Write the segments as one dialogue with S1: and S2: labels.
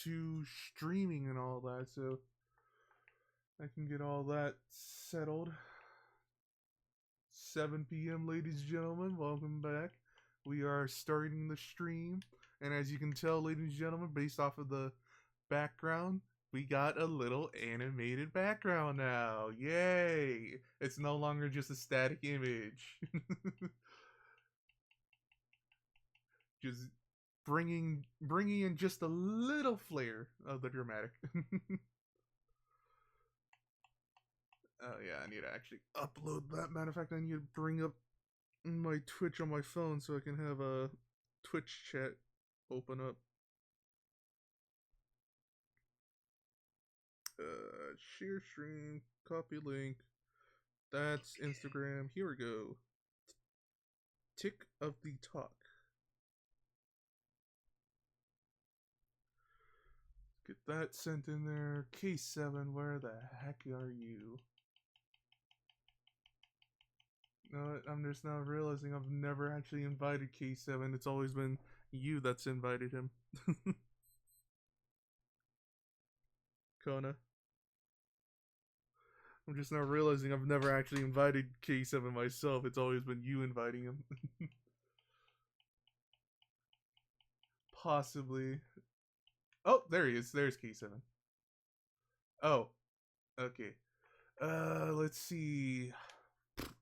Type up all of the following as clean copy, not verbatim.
S1: to streaming and all that, so I can get all that settled. 7 p.m., ladies and gentlemen, welcome back. We are starting the stream, and as you can tell, ladies and gentlemen, based off of the background, we got a little animated background now. Yay! It's no longer just a static image. Just bringing in just a little flair of the dramatic. Oh yeah, I need to actually upload that. Matter of fact, I need to bring up my Twitch on my phone so I can have a Twitch chat open up. Share stream, copy link. That's Instagram. Here we go. Tick of the talk. Get that sent in there. K7, where the heck are you? No, I'm just now realizing I've never actually invited K7. It's always been you that's invited him. Kona. I'm just now realizing I've never actually invited K7 myself. It's always been you inviting him. Possibly. Oh, there he is. There's K7. Oh, okay. Let's see.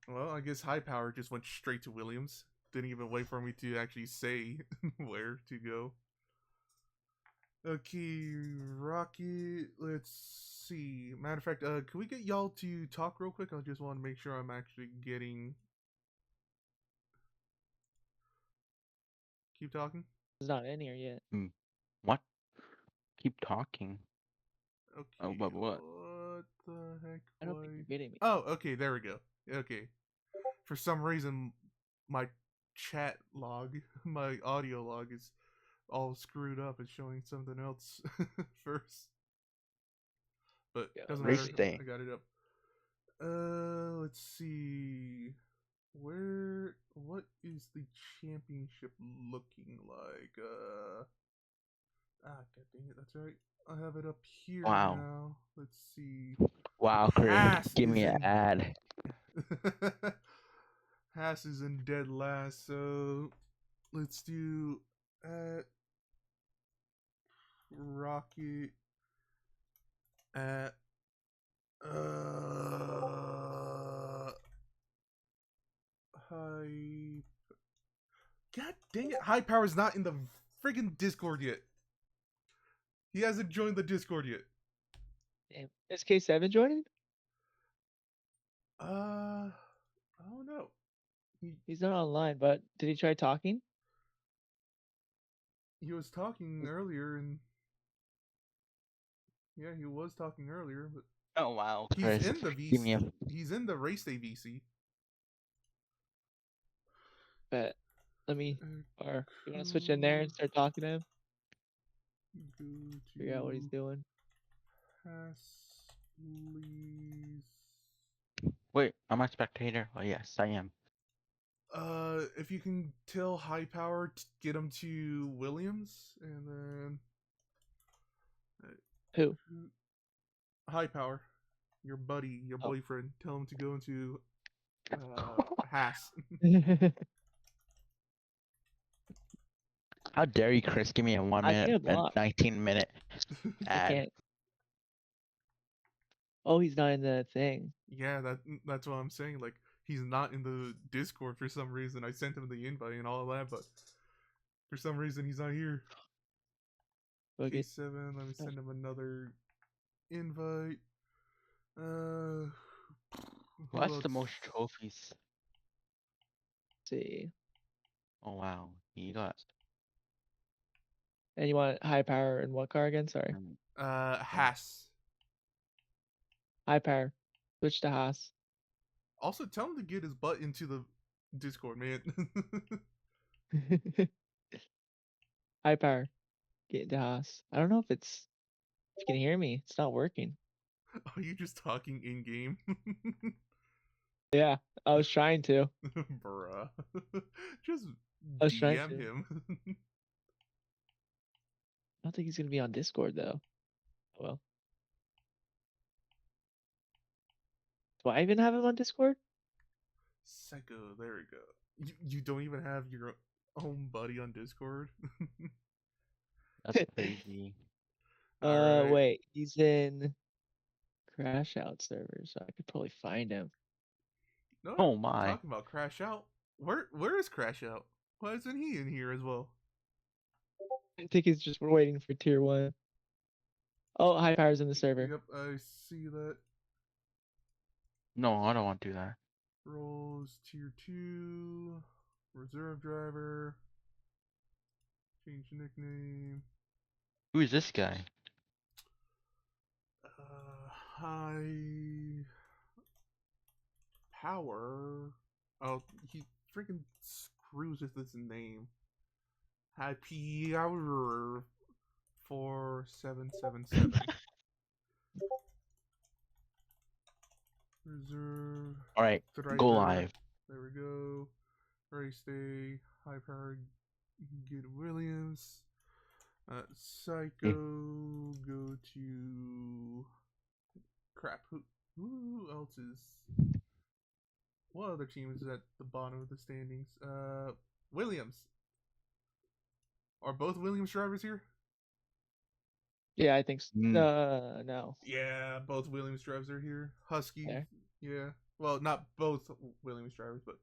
S1: Well, I guess High Power just went straight to Williams. Didn't even wait for me to actually say where to go. Okay, Rocky, let's see. Matter of fact, can we get y'all to talk real quick? I just want to make sure I'm actually getting... Keep talking?
S2: It's not in here yet.
S3: What? Keep talking.
S1: Okay,
S3: Oh, but what?
S1: What the heck?
S2: I don't think you're getting me.
S1: Oh, okay, there we go. Okay. For some reason, my chat log, my audio log is all screwed up. It's showing something else first. But doesn't matter. I got it up. Let's see. What is the championship looking like? God dang it, that's right. I have it up here now. Let's see.
S3: Wow, Chris, give me an ad.
S1: Haas is in dead last, so let's do at Rocket at High. God dang it! High Power's not in the friggin' Discord yet. He hasn't joined the Discord yet.
S2: Damn. Is K7 joining?
S1: I don't know.
S2: He's not online, but did he try talking?
S1: He was talking earlier, and yeah, he was talking earlier, but
S3: oh wow,
S1: he's
S3: Chris,
S1: in the VC. He's in the race day VC.
S2: But let me. Or you want to switch in there and start talking to him? Figure out what he's doing.
S1: Please.
S3: Wait, I'm a spectator. Oh yes, I am.
S1: If you can tell High Power to get him to Williams, and then
S2: who?
S1: High Power, your buddy, your boyfriend. Tell him to go into Haas.
S3: How dare you, Chris? Give me a 1 minute and 19-minute ad.
S2: I can't. Oh, he's not in the thing.
S1: Yeah, that's what I'm saying. Like, he's not in the Discord for some reason. I sent him the invite and all that, but for some reason he's not here. Okay. K7, let me send him another invite.
S3: What's the most trophies?
S2: Let's see.
S3: Oh wow, you got.
S2: And you want High Power in what car again? Sorry.
S1: Haas.
S2: High Power. Switch to Haas.
S1: Also, tell him to get his butt into the Discord, man.
S2: High Power. Get into Haas. I don't know if you can hear me. It's not working.
S1: Are you just talking in game?
S2: Yeah, I was trying to.
S1: Bruh. Just
S2: I was
S1: DM him.
S2: don't think he's gonna be on Discord though. Well, do I even have him on Discord?
S1: Psycho, there we go. You don't even have your own buddy on Discord?
S3: That's crazy.
S1: Alright.
S2: Wait, he's in Crash Out server, so I could probably find him.
S1: No,
S3: Oh my.
S1: talking about Crash Out. Where is Crash Out? Why isn't he in here as well?
S2: I think he's just waiting for tier 1. Oh, High Power's in the server.
S1: Yep, I see that.
S3: No, I don't want to do that.
S1: Roles tier 2. Reserve driver. Change nickname.
S3: Who is this guy?
S1: High Power. Oh, he freaking screws with his name. High Power 4777. Reserve.
S3: Alright, go live.
S1: There we go. Race day. High Power. Get Williams. Psycho. Go to. Crap. Who else is? What other team is at the bottom of the standings? Williams. Are both Williams drivers here?
S2: Yeah, I think so. No.
S1: Yeah, both Williams drivers are here. Husky.
S2: There.
S1: Yeah. Well, not both Williams drivers, but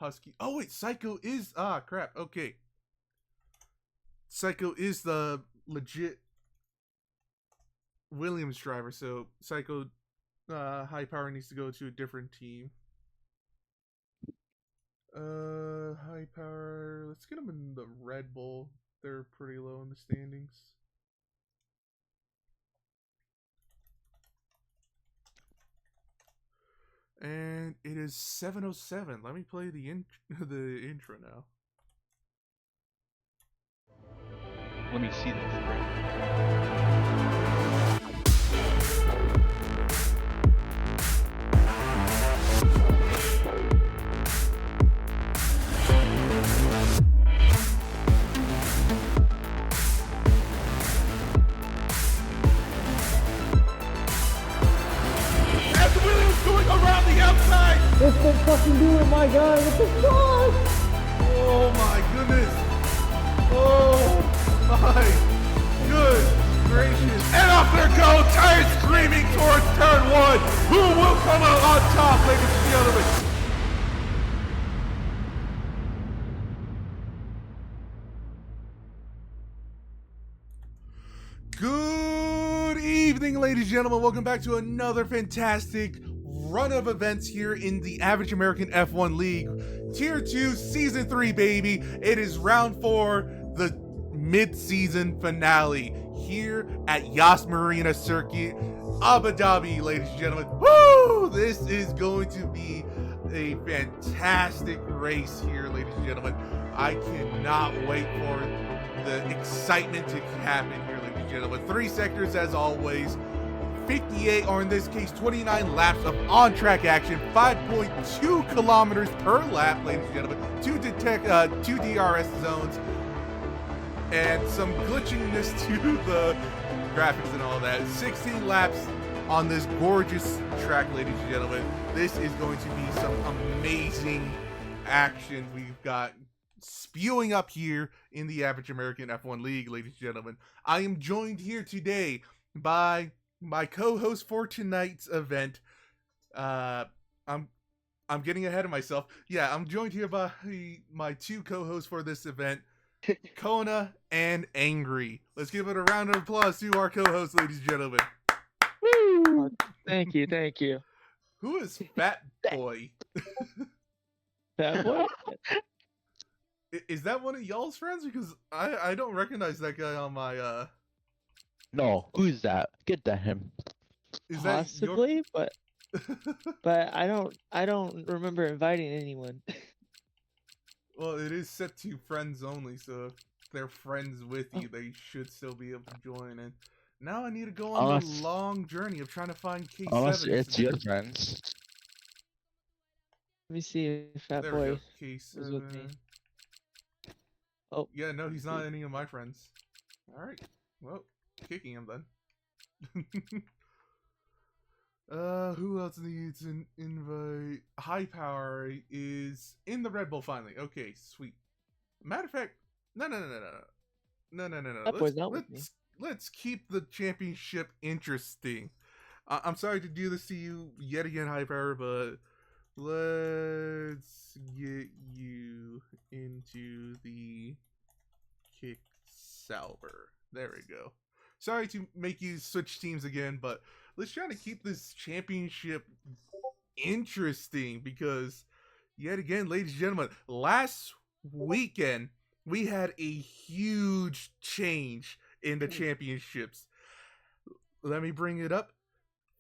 S1: Husky. Oh wait, Psycho is crap. Okay. Psycho is the legit Williams driver, so Psycho High Power needs to go to a different team. High Power, let's get them in the Red Bull. They're pretty low in the standings. And it is 7:07. Let me play the intro now.
S3: Let me see this.
S1: Around the outside!
S2: Let's go fucking do it, my guy! What the fuck?
S1: Oh my goodness! Oh my good gracious! And up there go! Tires screaming towards turn 1! Who will come out on top, ladies and gentlemen? Good evening, ladies and gentlemen. Welcome back to another fantastic run of events here in the Average American F1 League. Tier 2, Season 3, baby. It is round 4, the mid-season finale here at Yas Marina Circuit, Abu Dhabi, ladies and gentlemen. Woo! This is going to be a fantastic race here, ladies and gentlemen. I cannot wait for the excitement to happen here, ladies and gentlemen. 3 sectors as always. 58, or in this case 29 laps of on-track action, 5.2 kilometers per lap, ladies and gentlemen, 2 DRS zones, and some glitchiness to the graphics and all that. 16 laps on this gorgeous track, ladies and gentlemen. This is going to be some amazing action we've got spewing up here in the Average American F1 League, ladies and gentlemen. I am joined here today by my co-host for tonight's event. I'm getting ahead of myself. Yeah, I'm joined here by my 2 co-hosts for this event, Kona and Angry. Let's give it a round of applause to our co-hosts, ladies and gentlemen.
S2: Woo! Thank you, thank you.
S1: Who is Fat Boy?
S2: Fat Boy?
S1: Is that one of y'all's friends? Because I don't recognize that guy on my
S3: No, who's that? Get to him.
S1: Is
S2: Possibly,
S1: that
S2: but I don't remember inviting anyone.
S1: Well, it is set to friends only, so if they're friends with you, they should still be able to join. And now I need to go on the long journey of trying to find K7.
S3: Unless it's your friends.
S2: Let me see if Fat
S1: There
S2: Boy
S1: we go.
S2: is with me.
S1: K7.
S2: Oh.
S1: Yeah, no, he's not any of my friends. Alright. Well, kicking him then. Who else needs an invite? High Power is in the Red Bull finally. Okay, sweet. Matter of fact, no.
S2: That boy's not with me.
S1: Let's keep the championship interesting. I'm sorry to do this to you yet again, High Power, but let's get you into the Kick Salver. There we go. Sorry to make you switch teams again, but let's try to keep this championship interesting because, yet again, ladies and gentlemen, last weekend we had a huge change in the championships. Let me bring it up.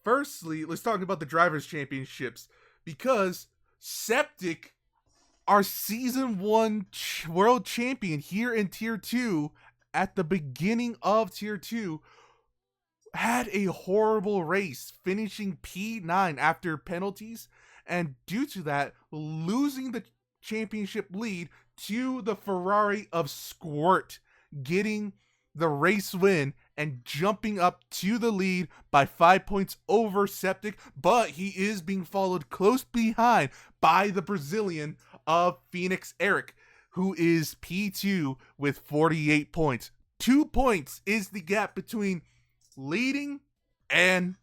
S1: Firstly, let's talk about the Drivers' Championships because Septic, our Season 1 World Champion here in Tier 2, at the beginning of Tier 2, had a horrible race, finishing P9 after penalties, and due to that, losing the championship lead to the Ferrari of Squirt, getting the race win and jumping up to the lead by 5 points over Septic, but he is being followed close behind by the Brazilian of Phoenix Eric, who is P2 with 48 points. 2 points is the gap between leading and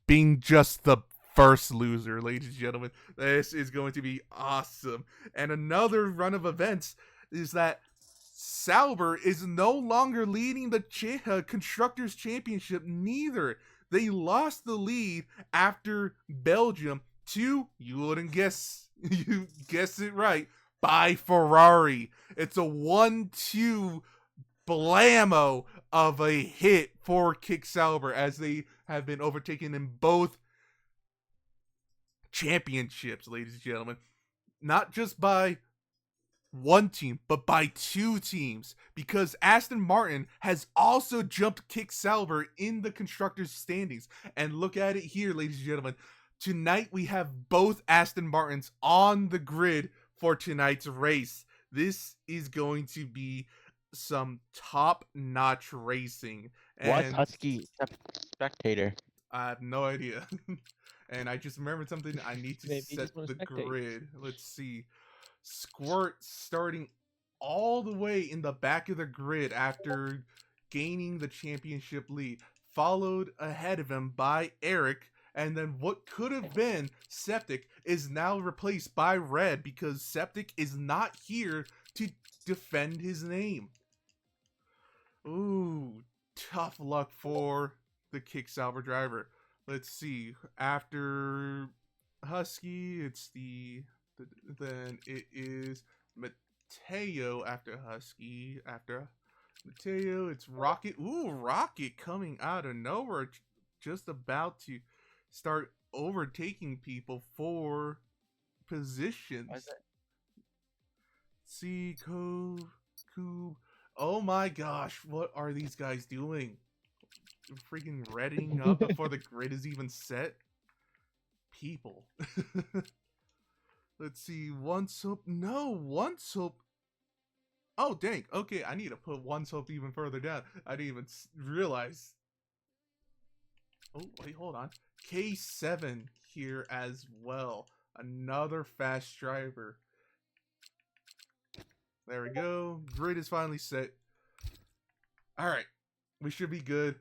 S1: being just the first loser, ladies and gentlemen. This is going to be awesome. And another run of events is that Sauber is no longer leading the Constructors' Championship, neither. They lost the lead after Belgium to, you wouldn't guess, you guessed it right, by Ferrari. It's a 1-2 blammo of a hit for Kick Sauber as they have been overtaken in both championships, ladies and gentlemen. Not just by one team, but by two teams, because Aston Martin has also jumped Kick Sauber in the constructors' standings. And look at it here, ladies and gentlemen. Tonight we have both Aston Martins on the grid for tonight's race. This is going to be some top-notch racing.
S3: What's Husky spectator?
S1: I have no idea. And I just remembered something. I need to set the grid. Let's see. Squirt starting all the way in the back of the grid after gaining the championship lead, followed ahead of him by Eric, and then what could have been Septic is now replaced by Red because Septic is not here to defend his name. Ooh, tough luck for the Kick Sauber driver. Let's see. After Husky, it's then it is Mateo after Husky. After Mateo, it's Rocket. Ooh, Rocket coming out of nowhere, just about to start overtaking people for positions. See, Cove, Coob. Oh my gosh, what are these guys doing? Freaking readying up before the grid is even set? People. Let's see, One Soap. No, One Soap. Oh, dang. Okay, I need to put One Soap even further down. I didn't even realize. Oh, wait, hold on. K7 here as well. Another fast driver. There we go. Grid is finally set. Alright. We should be good.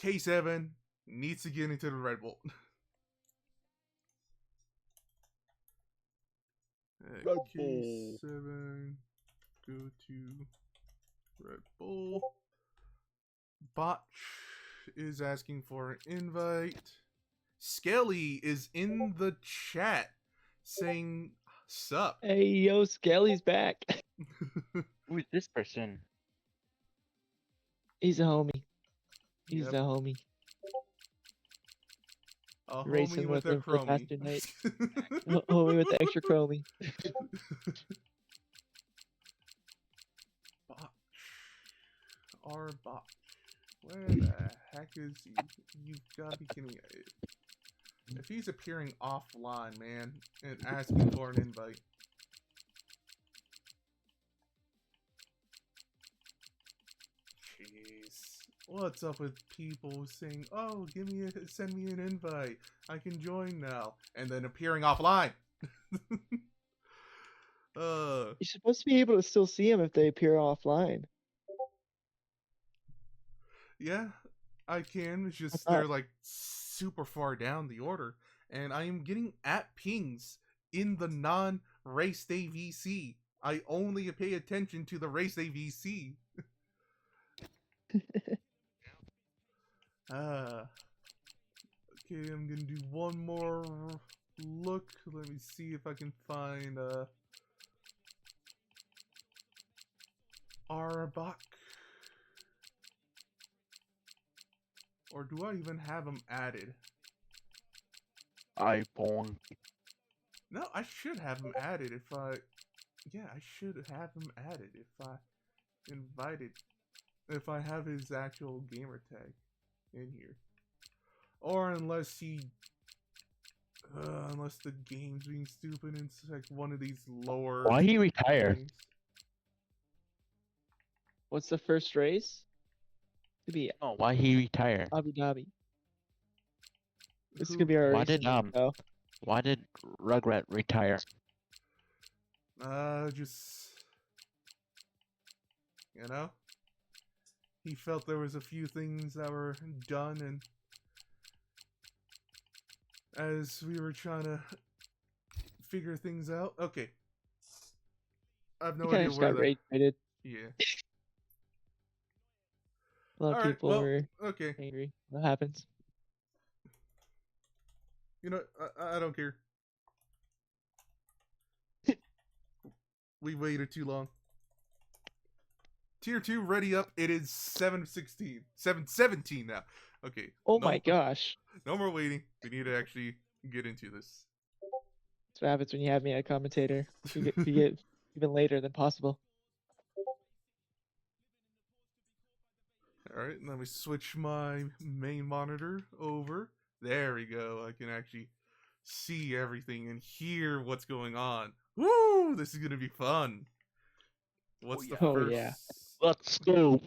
S1: K7 needs to get into the Red Bull. K7. Go to Red Bull. Botch is asking for an invite. Skelly is in the chat saying sup.
S2: Hey, yo, Skelly's back.
S3: Who is this person?
S2: He's a homie. He's a homie.
S1: A
S2: Racing
S1: homie with a
S2: him for
S1: chromie.
S2: faster night. Homie with the extra chromie.
S1: Botch. Our Botch. Where the heck is he? You've got to be kidding me. If he's appearing offline, man, and asking for an invite. Jeez. What's up with people saying, "Oh, send me an invite. I can join now," and then appearing offline?
S2: You're supposed to be able to still see them if they appear offline.
S1: Yeah, I can. It's just they're like super far down the order, and I am getting at pings in the non-race day VC. I only pay attention to the race day VC. Okay, I'm gonna do one more look. Let me see if I can find Arbok. Or do I even have him added?
S3: iPhone.
S1: No, I should have him added if I... Yeah, I should have him added if I invited... If I have his actual gamer tag in here. Or unless he... unless the game's being stupid and it's like one of these lower...
S3: Why he retire?
S1: things.
S2: What's the first race? To be
S3: Oh, why he retire?
S2: Abu Dhabi. This is
S1: Who-
S2: gonna be our
S3: Why
S2: race.
S3: Why did Rugrat retire?
S1: Just... You know? He felt there was a few things that were done, and as we were trying to figure things out... Okay. I have no
S2: He kind
S1: idea
S2: of just
S1: where
S2: got
S1: that...
S2: rage quitted.
S1: Yeah.
S2: A lot of
S1: Alright,
S2: people
S1: well,
S2: were
S1: okay.
S2: angry. What happens?
S1: You know, I don't care. We waited too long. Tier 2 ready up. It is 7:16. 7:17 now. Okay.
S2: Oh my gosh.
S1: No more waiting. We need to actually get into this.
S2: That's what happens when you have me as commentator. You get even later than possible.
S1: Alright, let me switch my main monitor over. There we go. I can actually see everything and hear what's going on. Woo! This is gonna be fun. What's the
S2: Oh,
S1: first?
S2: yeah.
S3: Let's go.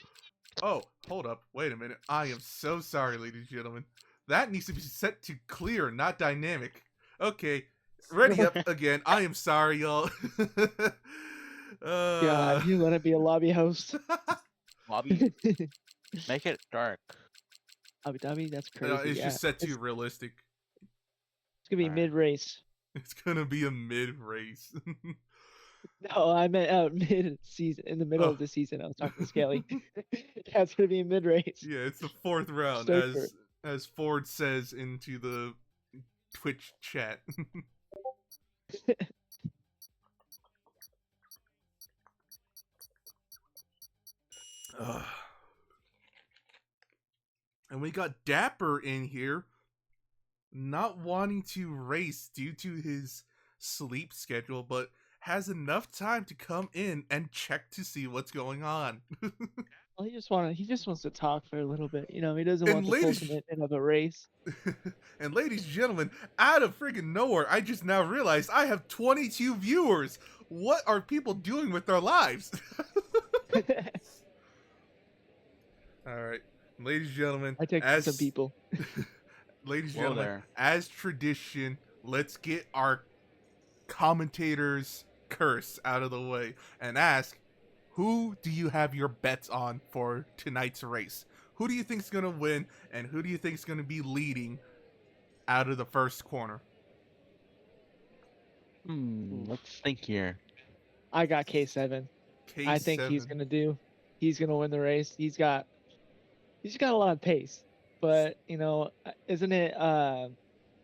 S1: Oh, hold up. Wait a minute. I am so sorry, ladies and gentlemen. That needs to be set to clear, not dynamic. Okay, ready up again. I am sorry, y'all.
S2: God, you want to be a lobby host?
S3: Lobby. Make it dark.
S2: Abu Dhabi, that's crazy.
S1: It's
S2: yeah.
S1: just set too realistic.
S2: It's gonna be
S3: Alright.
S2: mid-race.
S1: It's gonna be a mid-race.
S2: No, I meant out mid-season, in the middle of the season. I was talking to Skelly. Yeah, it's gonna be a mid-race.
S1: Yeah, it's the 4th round,
S2: Start for it.
S1: as Ford says into the Twitch chat. And we got Dapper in here, not wanting to race due to his sleep schedule, but has enough time to come in and check to see what's going on.
S2: Well, he just wants to talk for a little bit. You know, he doesn't
S1: And
S2: want the full
S1: ladies-
S2: commitment of a race.
S1: And ladies and gentlemen, out of freaking nowhere, I just now realized I have 22 viewers. What are people doing with their lives? All right, ladies and gentlemen,
S2: I take some people.
S1: Ladies and
S3: Whoa
S1: gentlemen,
S3: there.
S1: as tradition, let's get our commentator's curse out of the way and ask, who do you have your bets on for tonight's race? Who do you think's gonna win, and who do you think's gonna be leading out of the first corner?
S3: Let's think here.
S2: I got K7. I think he's gonna win the race. He's got a lot of pace, but you know, isn't it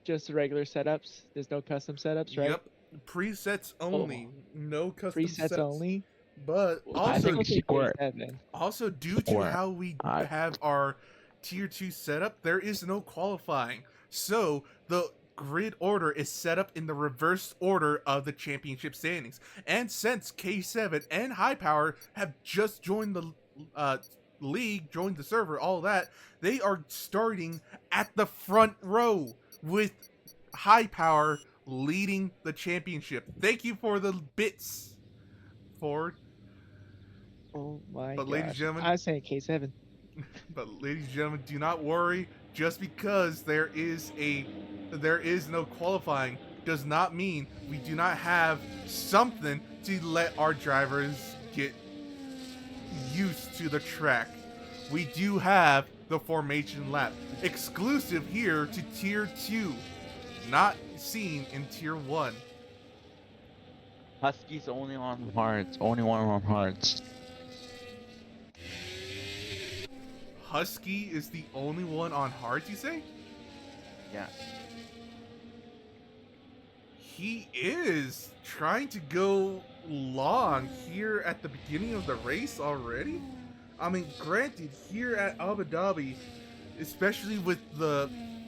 S2: just the regular setups? There's no custom setups, right?
S1: Yep, presets only, no custom
S2: Presets
S1: sets.
S2: only.
S1: But
S2: I
S1: also,
S2: think I'll take
S3: Score.
S2: K7.
S1: also due to how we have our tier 2 setup, there is no qualifying. So the grid order is set up in the reverse order of the championship standings. And since K7 and High Power have just joined the league, joined the server, all that, they are starting at the front row with High Power leading the championship. Thank you for the bits, Ford.
S2: Oh my
S1: But
S2: gosh.
S1: ladies and gentlemen,
S2: I was saying K7.
S1: But ladies and gentlemen, do not worry. Just because there is no qualifying does not mean we do not have something to let our drivers get used to the track. We do have the formation lap, exclusive here to Tier 2, not seen in Tier 1.
S3: Husky's only on hards, only one on hards.
S1: Husky is the only one on hards, you say?
S3: Yeah.
S1: He is trying to go long here at the beginning of the race already? I mean, granted, here at Abu Dhabi, especially with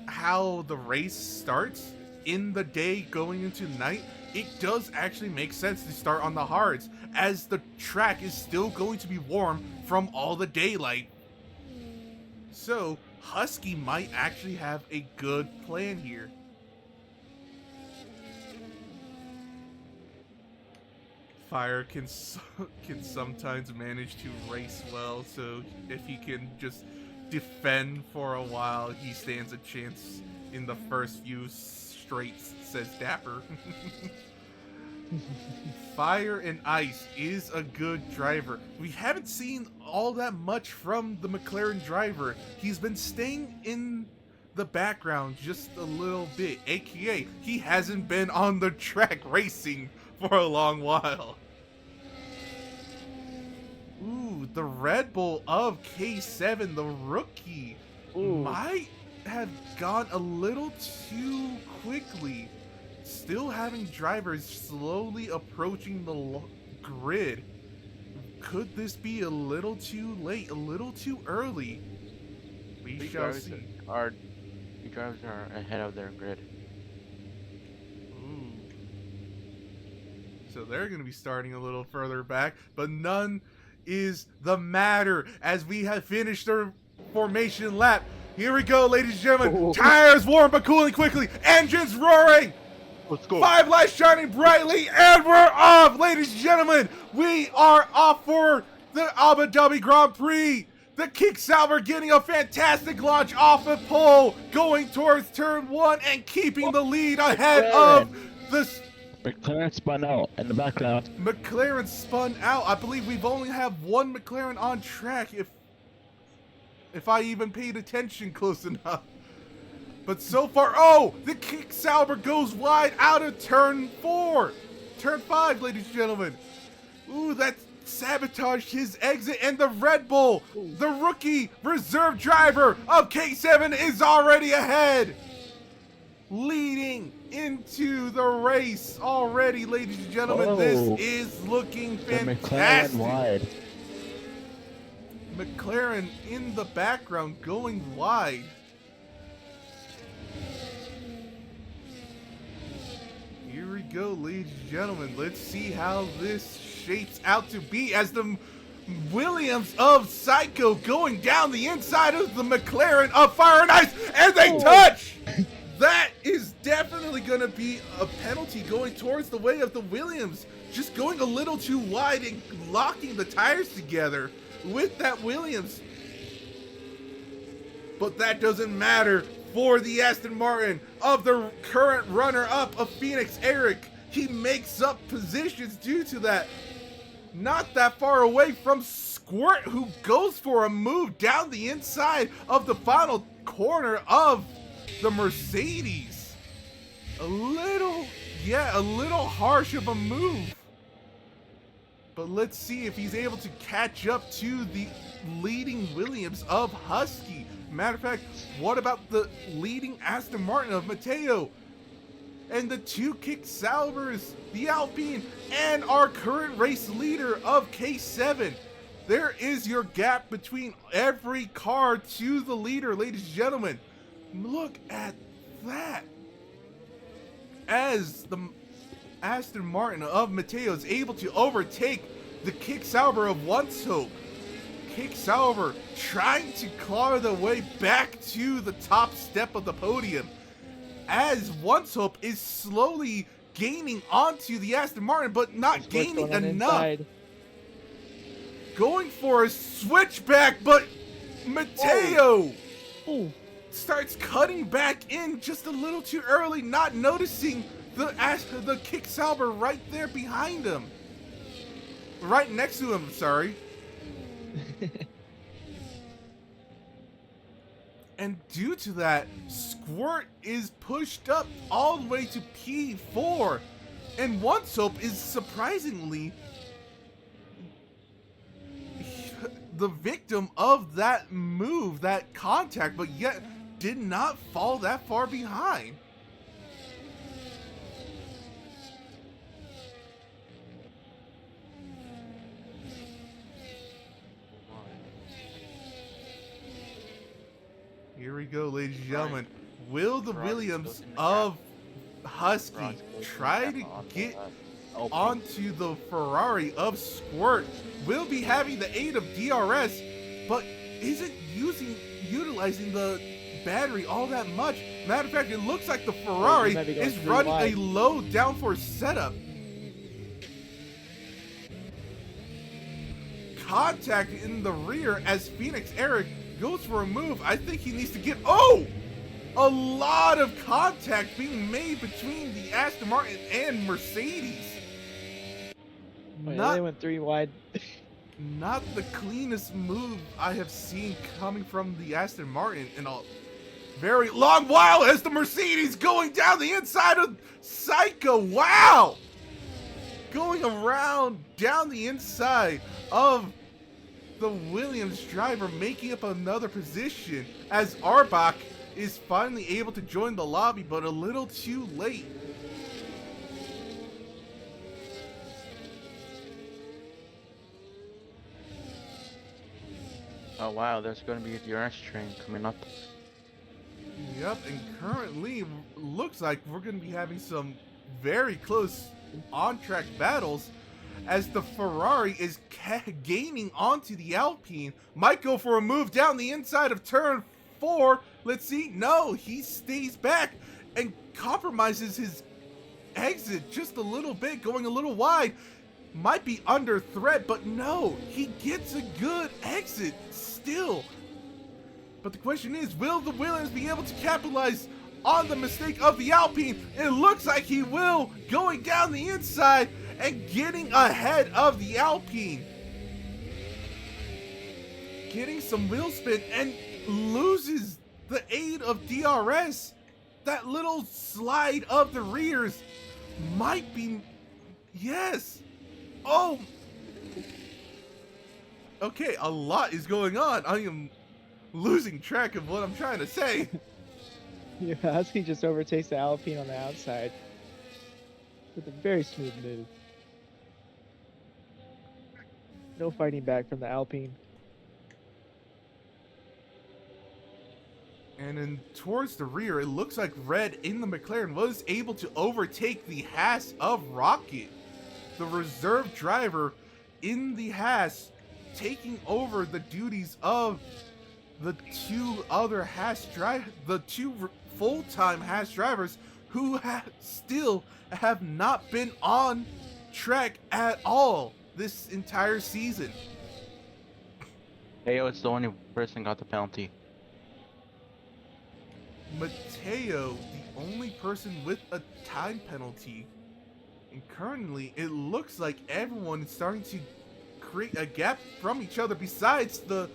S1: how the race starts in the day going into night, it does actually make sense to start on the hards, as the track is still going to be warm from all the daylight. So, Husky might actually have a good plan here. Fire can sometimes manage to race well, so if he can just defend for a while, he stands a chance in the first few straights, says Dapper. Fire and Ice is a good driver. We haven't seen all that much from the McLaren driver. He's been staying in the background just a little bit, aka he hasn't been on the track racing for a long while. Ooh, the Red Bull of K7, the rookie, might have gone a little too quickly. Still having drivers slowly approaching the grid. Could this be a little too late, a little too early? We shall see.
S3: The drivers are ahead of their grid.
S1: Ooh. So they're going to be starting a little further back, but none is the matter as we have finished the formation lap. Here we go, ladies and gentlemen. Tires warm but cooling quickly. Engines roaring.
S3: Let's go.
S1: 5 lights shining brightly, and we're off, ladies and gentlemen. We are off for the Abu Dhabi Grand Prix. The Kick Sauber getting a fantastic launch off the pole, going towards turn 1 and keeping the lead ahead of the...
S3: McLaren spun out in the background.
S1: McLaren spun out. I believe we've only have one McLaren on track, if I even paid attention close enough. But so far, the Kick Sauber goes wide out of turn 4. Turn 5, ladies and gentlemen. Ooh, that sabotaged his exit, and the Red Bull, the rookie reserve driver of K7, is already ahead. Leading into the race already, ladies and gentlemen. This is looking fantastic.
S3: McLaren wide.
S1: McLaren in the background going wide. Here we go, ladies and gentlemen. Let's see how this shapes out to be as the Williams of Psycho going down the inside of the McLaren of Fire and Ice, and they touch! That is definitely going to be a penalty going towards the way of the Williams. Just going a little too wide and locking the tires together with that Williams. But that doesn't matter for the Aston Martin of the current runner-up of Phoenix, Eric. He makes up positions due to that. Not that far away from Squirt, who goes for a move down the inside of the final corner of the Mercedes. A little harsh of a move. But let's see if he's able to catch up to the leading Williams of Husky. Matter of fact, what about the leading Aston Martin of Matteo? And the 2 Kick Saubers, the Alpine, and our current race leader of K7. There is your gap between every car to the leader, ladies and gentlemen. Look at that. As the Aston Martin of Matteo is able to overtake the Kick Sauber of Once Hope. Kick Sauber trying to claw their way back to the top step of the podium, as Once Hope is slowly gaining onto the Aston Martin, but not gaining enough. Going for a switchback, but Mateo
S2: Ooh.
S1: starts cutting back in just a little too early, not noticing the kick Sauber right there behind him. Right next to him, sorry. And due to that, Squirt is pushed up all the way to P4. And One Soap is surprisingly the victim of that move, that contact, but yet did not fall that far behind. Here we go, ladies and gentlemen. Will the Williams of Husky try to get onto the Ferrari of Squirt? Will be having the aid of DRS, but isn't utilizing the battery all that much. Matter of fact, it looks like the Ferrari is running a low downforce setup. Contact in the rear as Phoenix Eric goes for a move. I think he needs to get... Oh! A lot of contact being made between the Aston Martin and Mercedes.
S2: Wait, they went 3 wide.
S1: Not the cleanest move I have seen coming from the Aston Martin in a very long while, as the Mercedes going down the inside of Psycho. Wow! Going around down the inside of the Williams driver, making up another position as Arbach is finally able to join the lobby, but a little too late.
S3: Oh wow, there's going to be a DRS train coming up.
S1: Yep, and currently looks like we're going to be having some very close on-track battles as the Ferrari is gaining onto the Alpine. Might go for a move down the inside of turn 4. Let's see. No, he stays back and compromises his exit just a little bit, going a little wide. Might be under threat, but no, he gets a good exit still. But the question is, will the Williams be able to capitalize on the mistake of the Alpine? It looks like he will, going down the inside and getting ahead of the Alpine. Getting some wheel spin and loses the aid of DRS. That little slide of the rears might be... Yes. Oh. Okay, a lot is going on. I am losing track of what I'm trying to say.
S2: Yeah, Husky just overtakes the Alpine on the outside with a very smooth move. No fighting back from the Alpine.
S1: And then towards the rear, it looks like Red in the McLaren was able to overtake the Haas of Rocket. The reserve driver in the Haas taking over the duties of the two other Haas the two full-time Haas drivers who still have not been on track at all this entire season.
S3: Mateo is the only person got the penalty.
S1: Mateo, the only person with a time penalty. And currently, it looks like everyone is starting to create a gap from each other besides the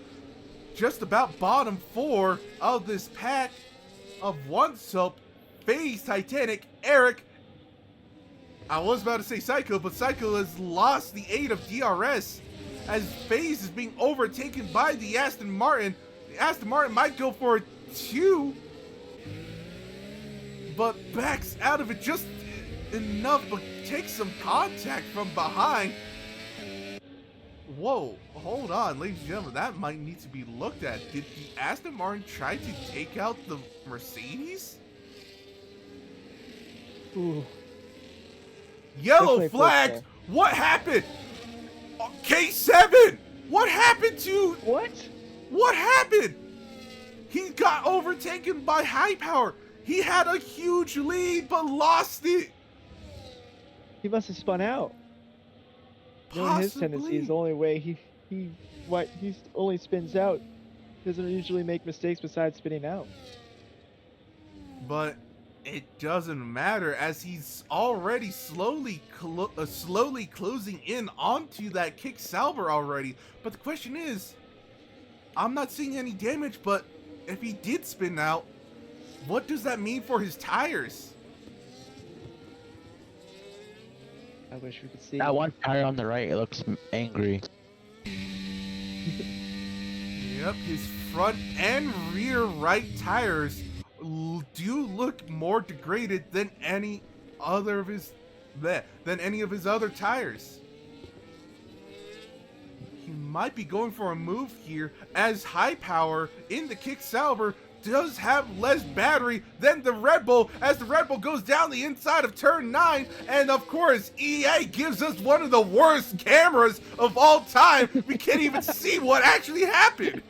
S1: just about bottom 4 of this pack of One Soap, FaZe, Titanic, Eric. I was about to say Psycho, but Psycho has lost the aid of DRS as FaZe is being overtaken by the Aston Martin. The Aston Martin might go for a 2, but backs out of it just enough, but takes some contact from behind. Whoa, hold on, ladies and gentlemen, that might need to be looked at. Did the Aston Martin try to take out the Mercedes?
S2: Ooh.
S1: Yellow flags! What happened? K7! What happened to...
S2: What?
S1: What happened? He got overtaken by High Power. He had a huge lead, but lost it.
S2: He must have spun out. Knowing his tendency is the only way he only spins out doesn't usually make mistakes besides spinning out.
S1: But it doesn't matter, as he's already slowly closing in onto that kick salver already. But the question is, I'm not seeing any damage, but if he did spin out, what does that mean for his tires?
S2: I wish we could see.
S3: That one tire on the right, it looks angry.
S1: Yep, his front and rear right tires do look more degraded than any other of his other tires. He might be going for a move here, as High Power in the kick salver does have less battery than the Red Bull, as the Red Bull goes down the inside of turn 9, and of course EA gives us one of the worst cameras of all time. We can't even see what actually happened.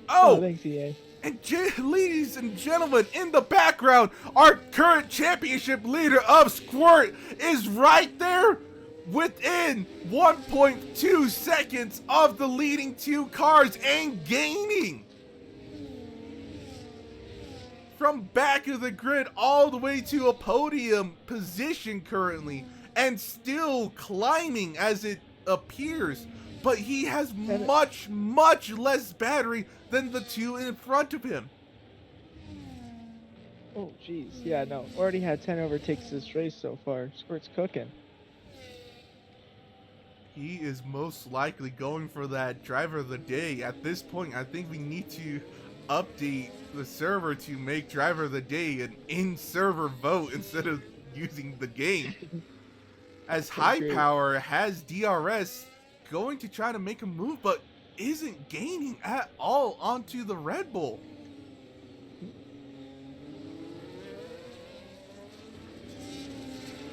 S1: Oh,
S2: thanks, EA.
S1: And ladies and gentlemen, in the background, our current championship leader of Squirt is right there within 1.2 seconds of the leading 2 cars and gaining from back of the grid all the way to a podium position currently, and still climbing as it appears. But he has much less battery than the 2 in front of him.
S2: Oh, jeez. Yeah, no. Already had 10 overtakes this race so far. Squirt's cooking.
S1: He is most likely going for that driver of the day. At this point, I think we need to update the server to make driver of the day an in-server vote instead of using the game. As High Power has DRS going to try to make a move, but isn't gaining at all onto the Red Bull.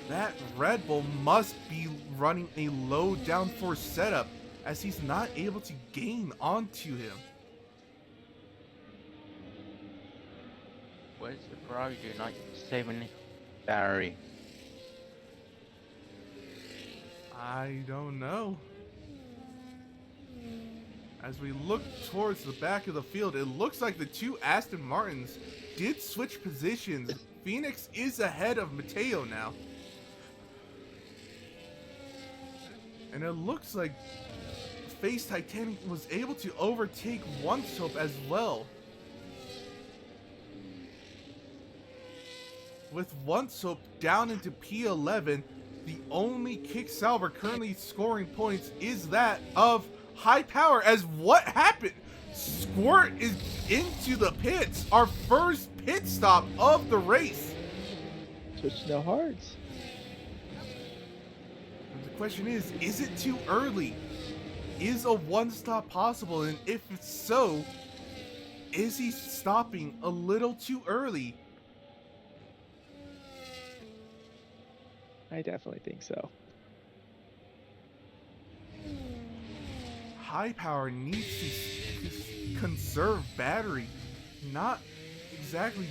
S1: That Red Bull must be running a low downforce setup, as he's not able to gain onto him.
S3: What is the Ferrari doing? Not saving battery.
S1: I don't know. As we look towards the back of the field, it looks like the 2 Aston Martins did switch positions. Phoenix is ahead of Mateo now. And it looks like Face Titanic was able to overtake One Soap as well. With One Soap down into P11, the only kick salver currently scoring points is that of High Power. As what happened? Squirt is into the pits. Our first pit stop of the race.
S2: Switch no hards.
S1: The question is it too early? Is a 1-stop possible? And if it's so, is he stopping a little too early?
S2: I definitely think so.
S1: High Power needs to conserve battery, not exactly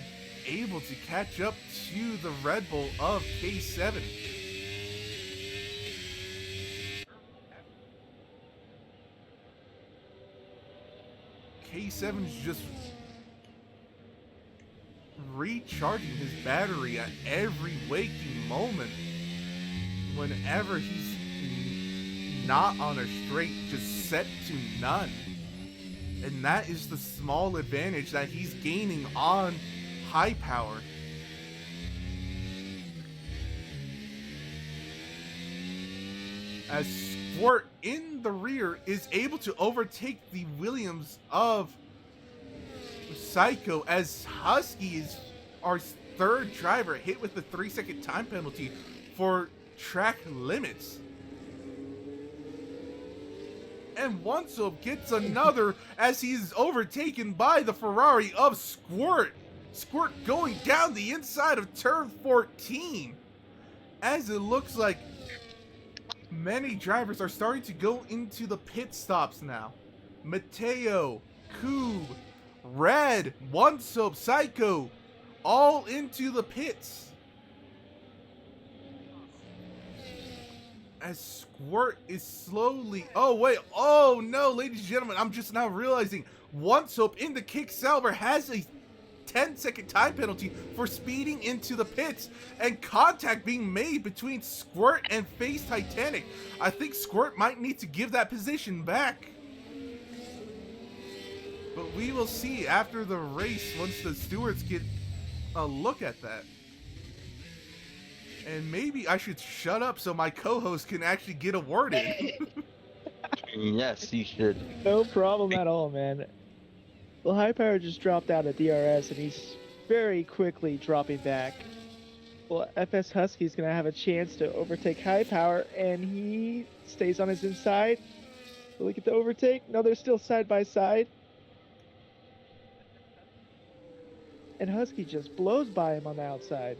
S1: able to catch up to the Red Bull of K7. K7's just recharging his battery at every waking moment. Whenever he's not on a straight, just set to none. And that is the small advantage that he's gaining on High Power. As Squirt in the rear is able to overtake the Williams of Psycho, as Husky is our 3rd driver hit with the 3-second time penalty for track limits. And One Soap gets another as he's overtaken by the Ferrari of Squirt. Squirt going down the inside of turn 14. As it looks like many drivers are starting to go into the pit stops now. Mateo, Coob, Red, One Soap, Psycho, all into the pits. as Squirt is slowly... Oh, wait. Oh, no, ladies and gentlemen. I'm just now realizing Once Hope in the Kick Sauber has a 10-second time penalty for speeding into the pits and contact being made between Squirt and Face Titanic. I think Squirt might need to give that position back. But we will see after the race once the stewards get a look at that. And maybe I should shut up so my co-host can actually get a word in.
S3: Yes, you should.
S2: No problem at all, man. Well, High Power just dropped out of DRS, and he's very quickly dropping back. Well, FS Husky's going to have a chance to overtake High Power, and he stays on his inside. Will he get the overtake? No, they're still side by side. And Husky just blows by him on the outside.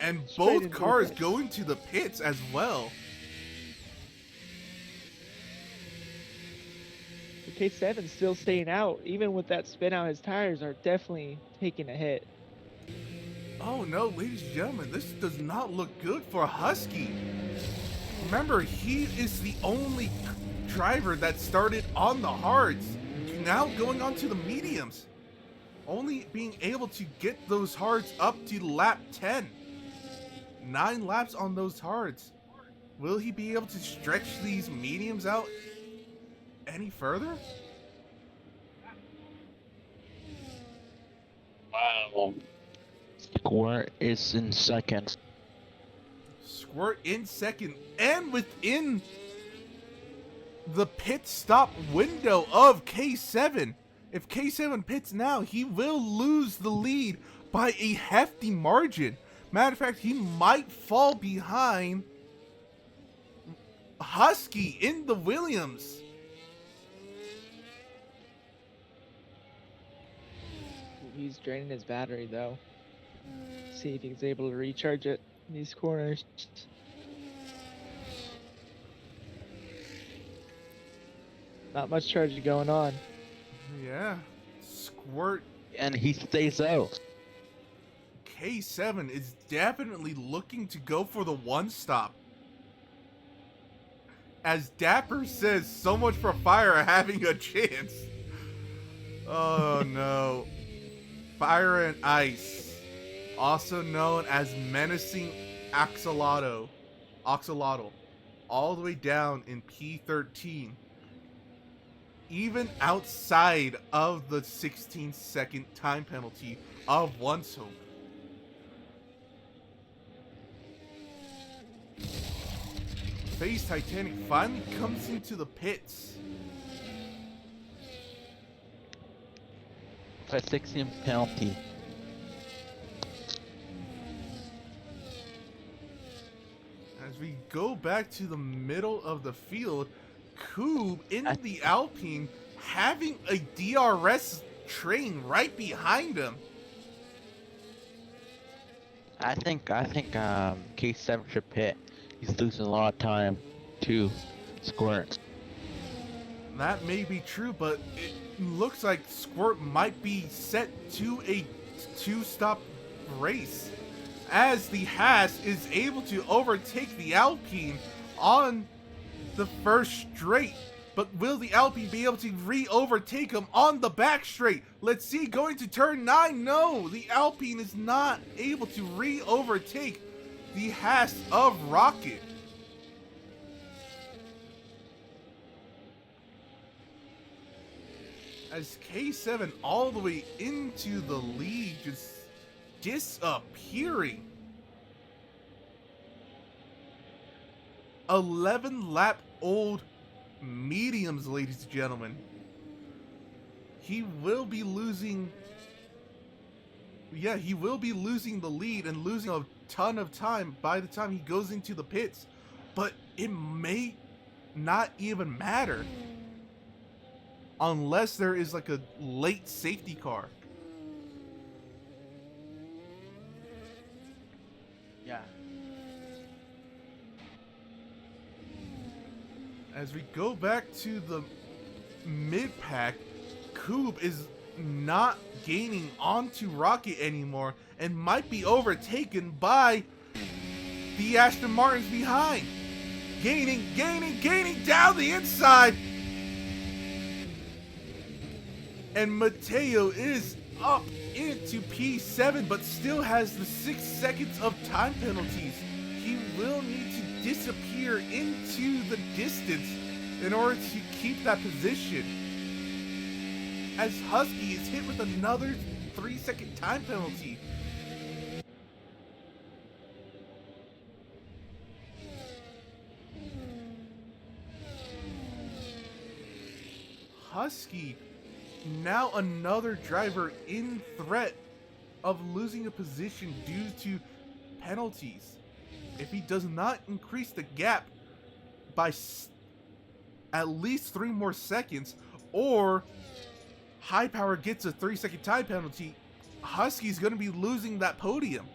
S1: And
S2: Straight
S1: both
S2: into
S1: cars
S2: the pits.
S1: go into the pits as well.
S2: The K7's still staying out. Even with that spin out, his tires are definitely taking a hit.
S1: Oh no, ladies and gentlemen, this does not look good for Husky. Remember, he is the only driver that started on the hards, now going on to the mediums. Only being able to get those hards up to lap 10. 9 laps on those hards. Will he be able to stretch these mediums out any further?
S3: Wow. Squirt is in second.
S1: Squirt in second and within the pit stop window of K7. If K7 pits now, he will lose the lead by a hefty margin. Matter of fact, he might fall behind Husky in the Williams.
S2: He's draining his battery, though. See if he's able to recharge it in these corners. Not much charge going on.
S1: Yeah. Squirt.
S3: And he stays out.
S1: K7 is definitely looking to go for the one stop. As Dapper says, so much for Fire having a chance. Oh no. Fire and Ice, also known as Menacing Axolotl, all the way down in P13. Even outside of the 16-second time penalty of Once Hope. Face Titanic finally comes into the pits.
S3: A 16 penalty.
S1: As we go back to the middle of the field, Koob in the Alpine having a DRS train right behind him.
S3: I think K7 should pit. He's losing a lot of time to Squirt.
S1: That may be true, but it looks like Squirt might be set to a 2-stop race, as the Haas is able to overtake the Alpine on the first straight. But will the Alpine be able to re-overtake him on the back straight? Let's see, going to turn 9. No, the Alpine is not able to re-overtake the Haas of Rocket. As K7 all the way into the lead, just disappearing. 11-lap-old mediums, ladies and gentlemen. He will be losing... Yeah, he will be losing the lead and losing a ton of time by the time he goes into the pits. But it may not even matter. Unless there is like a late safety car.
S3: Yeah.
S1: As we go back to the mid-pack, Koob is not gaining onto Rocket anymore and might be overtaken by the Aston Martins behind. gaining down the inside. And Mateo is up into P7, but still has the 6 seconds of time penalties. He will need to disappear into the distance in order to keep that position. As Husky is hit with another 3-second time penalty. Husky, now another driver in threat of losing a position due to penalties. If he does not increase the gap by at least 3 more seconds, or High Power gets a 3-second time penalty, Husky's going to be losing that podium.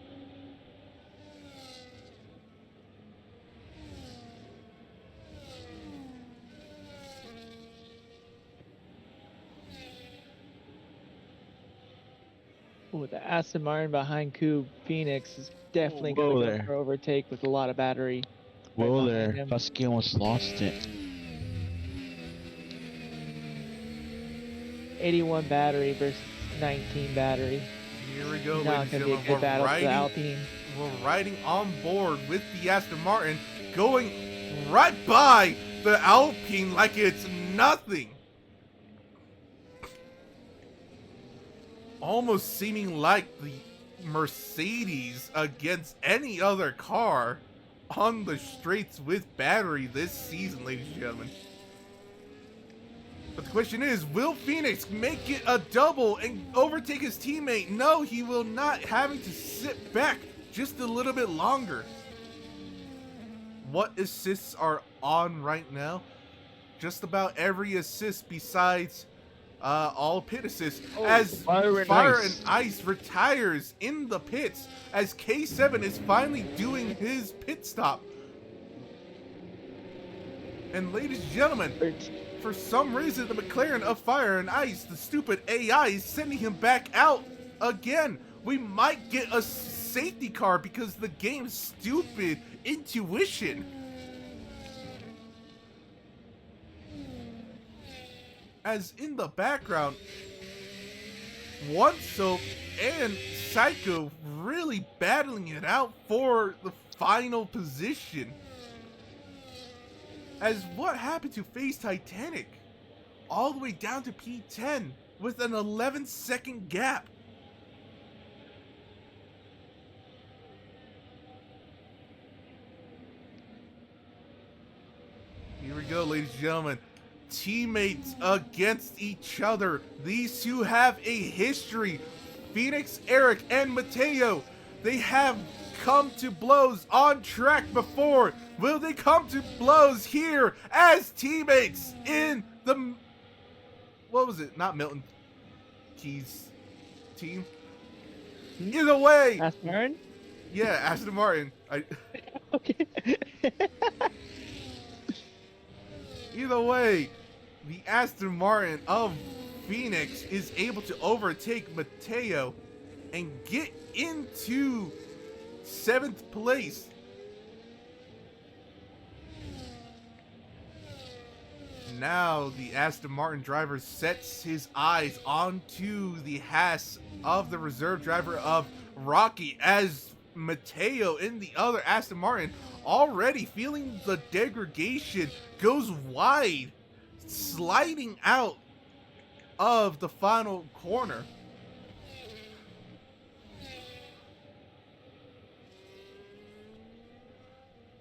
S2: With the Aston Martin behind Cube, Phoenix is definitely going to go for overtake with a lot of battery.
S3: Whoa there, Husky almost lost it.
S2: 81 battery versus 19 battery.
S1: Here we go,
S2: Not
S1: ladies and
S2: going to be a
S1: gentlemen.
S2: good battle for the Alpine.
S1: We're riding on board with the Aston Martin, going right by the Alpine like it's nothing. Almost seeming like the Mercedes against any other car on the straights with battery this season, ladies and gentlemen. But the question is, will Phoenix make it a double and overtake his teammate? No, he will not, having to sit back just a little bit longer. What assists are on right now? Just about every assist besides all pit assists, as Fire and Ice retires in the pits, as K7 is finally doing his pit stop. And ladies and gentlemen, for some reason the McLaren of Fire and Ice, the stupid AI, is sending him back out again. We might get a safety car because the game's stupid intuition. As in the background, One Soap and Psycho really battling it out for the final position. As what happened to Phase Titanic? All the way down to P10 with an 11-second gap. Here we go, ladies and gentlemen. Teammates against each other. These two have a history. Phoenix, Eric, and Mateo. They have come to blows on track before. Will they come to blows here as teammates in the... What was it? Not Milton Keyes team. Either way.
S2: Aston Martin?
S1: Yeah, Aston Martin.
S2: Okay.
S1: Either way, the Aston Martin of Phoenix is able to overtake Mateo and get into 7th place. Now the Aston Martin driver sets his eyes onto the Haas of the reserve driver of Rocky, as Mateo in the other Aston Martin, already feeling the degradation, goes wide, sliding out of the final corner.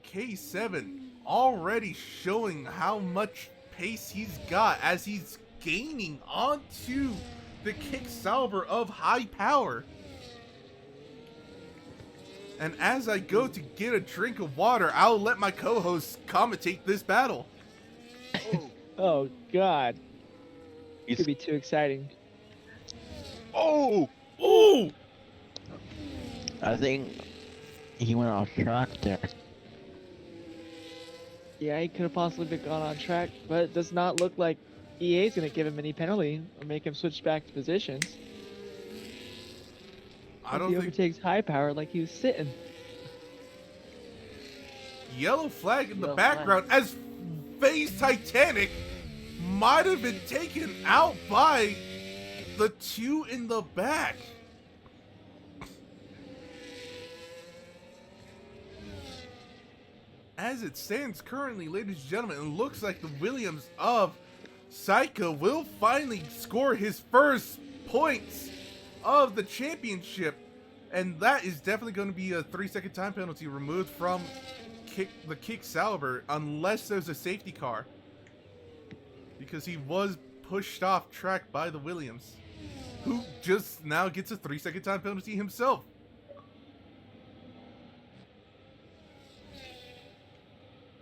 S1: K7 already showing how much pace he's got as he's gaining onto the Kick Sauber of High Power. And as I go to get a drink of water, I'll let my co-host commentate this battle.
S2: Oh, God. It could be too exciting.
S3: Oh!
S1: Ooh!
S3: I think he went off track there.
S2: Yeah, he could have possibly gone on track, but it does not look like EA is going to give him any penalty or make him switch back to positions.
S1: I don't
S2: he
S1: think...
S2: overtakes High Power like he was sitting.
S1: Yellow flag in the background as FaZe Titanic might have been taken out by the two in the back. As it stands currently, ladies and gentlemen, it looks like the Williams of Psycho will finally score his first points of the championship. And that is definitely going to be a 3-second time penalty removed from the kick Sauber, unless there's a safety car. Because he was pushed off track by the Williams, who just now gets a 3-second time penalty himself.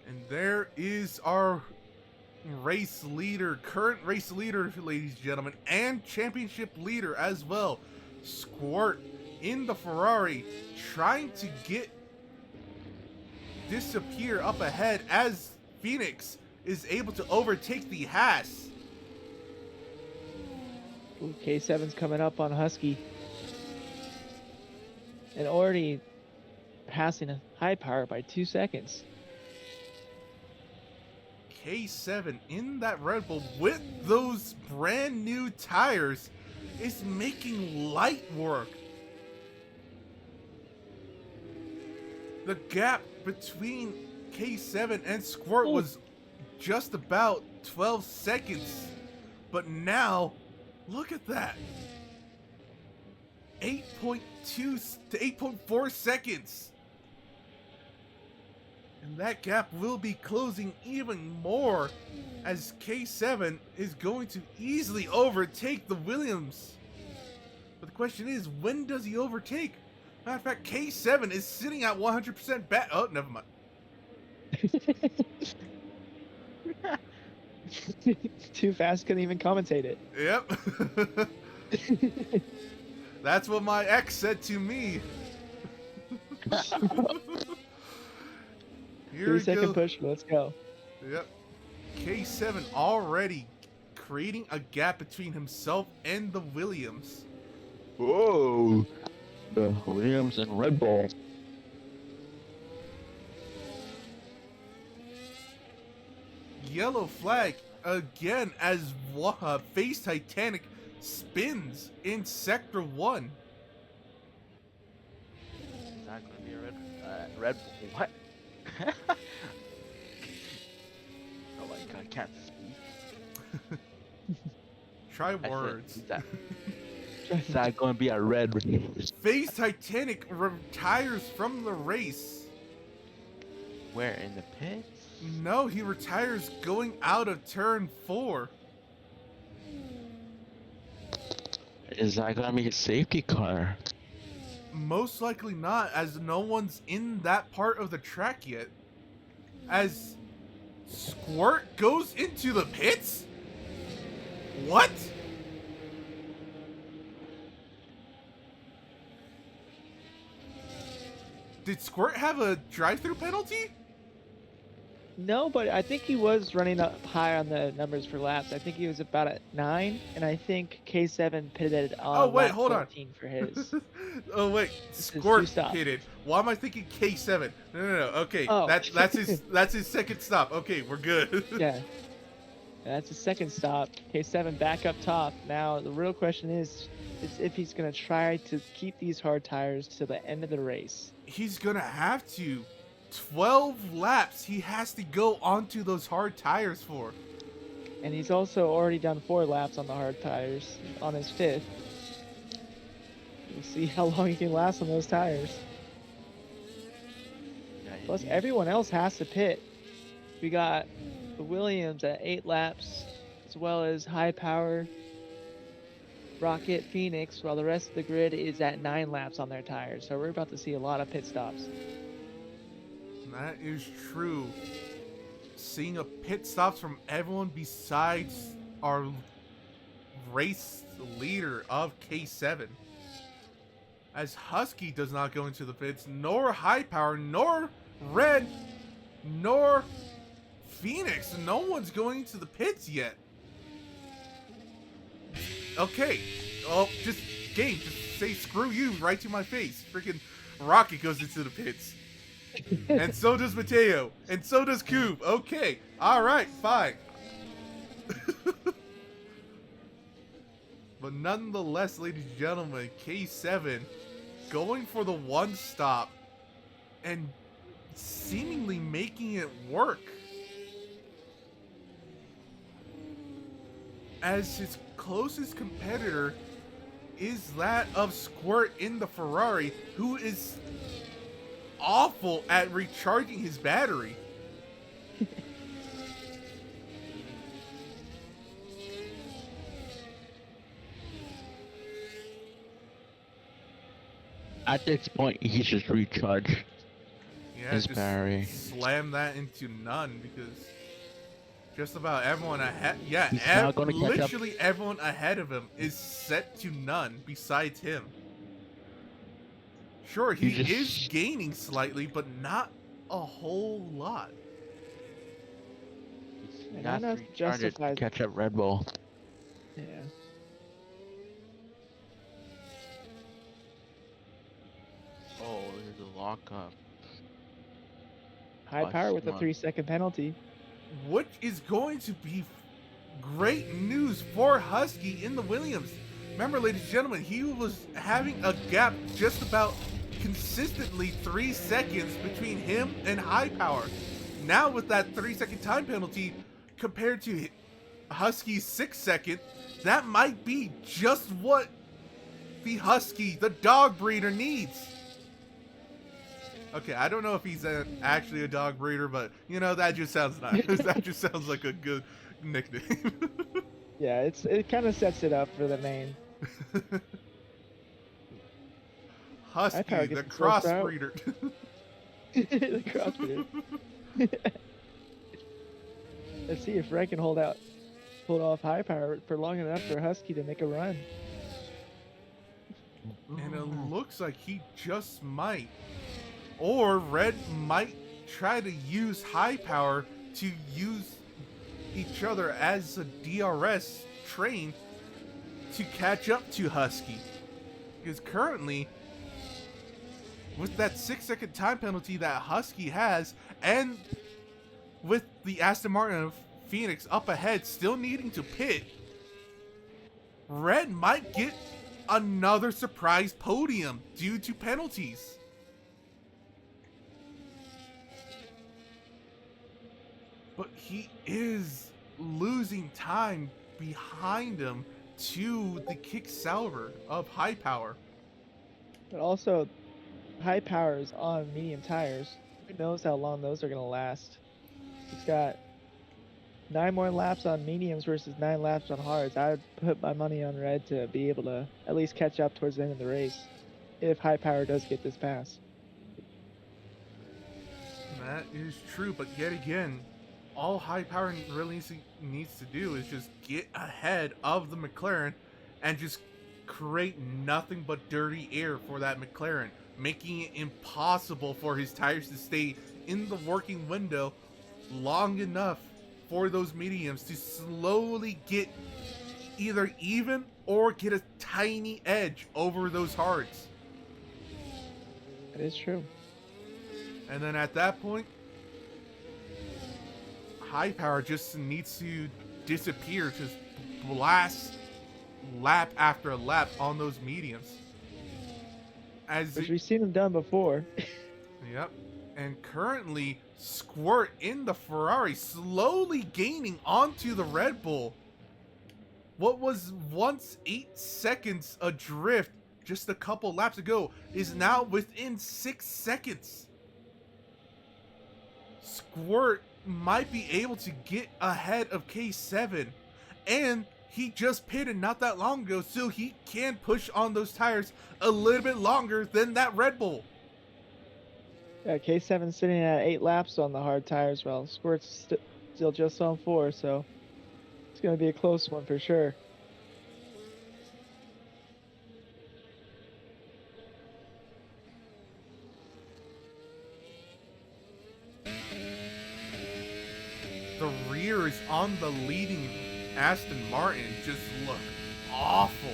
S1: And there is our race leader, current race leader, ladies and gentlemen, and championship leader as well. Squirt in the Ferrari, trying to disappear up ahead as Phoenix is able to overtake the Haas.
S2: Ooh, K7's coming up on Husky. And already passing a high power by 2 seconds.
S1: K7 in that Red Bull with those brand new tires is making light work. The gap between K7 and Squirt was just about 12 seconds. But now, look at that. 8.2 to 8.4 seconds. And that gap will be closing even more as K7 is going to easily overtake the Williams. But the question is, when does he overtake? Matter of fact, K7 is sitting at 100% bat. Oh, never mind.
S2: Too fast, couldn't even commentate it.
S1: Yep. That's what my ex said to me. Here
S2: 3-second push, let's go.
S1: Yep. K7 already creating a gap between himself and the Williams.
S3: Whoa. The Williams and Red Bull.
S1: Yellow flag again as FaZe Titanic spins in Sector 1.
S3: Not gonna be a Red Bull. What? Oh my god, I can't speak.
S1: Try words.
S3: Is that going to be a red?
S1: FaZe Titanic retires from the race.
S3: Where, in the pits?
S1: No, he retires going out of turn 4.
S3: Is that going to be a safety car?
S1: Most likely not, as no one's in that part of the track yet. As Squirt goes into the pits? What? Did Squirt have a drive-through penalty?
S2: No, but I think he was running up high on the numbers for laps. I think he was about at 9, and I think K7 pitted on lap 14 for his.
S1: Oh wait, Squirt pitted. Why am I thinking K7? No. Okay, that's his second stop. Okay, we're good.
S2: Yeah, that's his second stop. K7 back up top. Now the real question is if he's gonna try to keep these hard tires to the end of the race.
S1: He's gonna have to. 12 laps he has to go onto those hard tires for.
S2: And he's also already done 4 laps on the hard tires on his 5th. We'll see how long he can last on those tires. Plus, everyone else has to pit. We got the Williams at 8 laps, as well as High Power, Rocket, Phoenix, while the rest of the grid is at 9 laps on their tires. So we're about to see a lot of pit stops.
S1: That is true. Seeing a pit stops from everyone besides our race leader of K7. As Husky does not go into the pits, nor High Power, nor Red, nor Phoenix. No one's going to the pits yet. Okay. Oh, just say screw you right to my face. Freaking Rocket goes into the pits. And so does Mateo. And so does Coob. Okay. Alright, fine. But nonetheless, ladies and gentlemen, K7 going for the one stop and seemingly making it work. As his closest competitor is that of Squirt in the Ferrari, who is awful at recharging his battery.
S3: At this point, he just recharge his
S1: just
S3: battery.
S1: Slam that into none because just about everyone ahead, literally everyone ahead of him is set to none besides him. Sure, he is gaining slightly, but not a whole lot.
S3: He has to recharge it to catch up Red Bull.
S2: Yeah.
S3: Oh, there's a lockup.
S2: High power with a 3-second penalty.
S1: Which is going to be great news for Husky in the Williams. Remember, ladies and gentlemen, he was having a gap just about consistently 3 seconds between him and High Power. Now with that 3-second time penalty compared to Husky's 6 second, that might be just what the Husky, the dog breeder, needs. Okay, I don't know if he's actually a dog breeder, but you know, that just sounds nice. That just sounds like a good nickname.
S2: Yeah, it kind of sets it up for the main.
S1: Husky, the crossbreeder.
S2: The crossbreeder. Let's see if Red can hold off High Power for long enough for Husky to make a run.
S1: And it looks like he just might. Or Red might try to use High Power to use each other as a DRS train to catch up to Husky. Because currently, with that 6-second time penalty that Husky has, and with the Aston Martin of Phoenix up ahead still needing to pit, Red might get another surprise podium due to penalties. But he is losing time behind him to the kick salver of High Power.
S2: But also, High Power is on medium tires. Who knows how long those are going to last? He's got 9 more laps on mediums versus 9 laps on hards. I would put my money on Red to be able to at least catch up towards the end of the race if High Power does get this pass.
S1: That is true, but yet again, all High Power really needs to do is just get ahead of the McLaren and just create nothing but dirty air for that McLaren, making it impossible for his tires to stay in the working window long enough for those mediums to slowly get either even or get a tiny edge over those hards.
S2: That is true.
S1: And then at that point, High Power just needs to disappear, just blast lap after lap on those mediums.
S2: Which we've seen them done before.
S1: Yep. And currently, Squirt in the Ferrari slowly gaining onto the Red Bull. What was once 8 seconds adrift just a couple laps ago is now within 6 seconds. Squirt might be able to get ahead of K7, and he just pitted not that long ago, so he can push on those tires a little bit longer than that Red Bull.
S2: Yeah, K7's sitting at 8 laps on the hard tires, while Squirt's still just on 4, so it's going to be a close one for sure.
S1: The rear is on the leading Aston Martin, just look awful.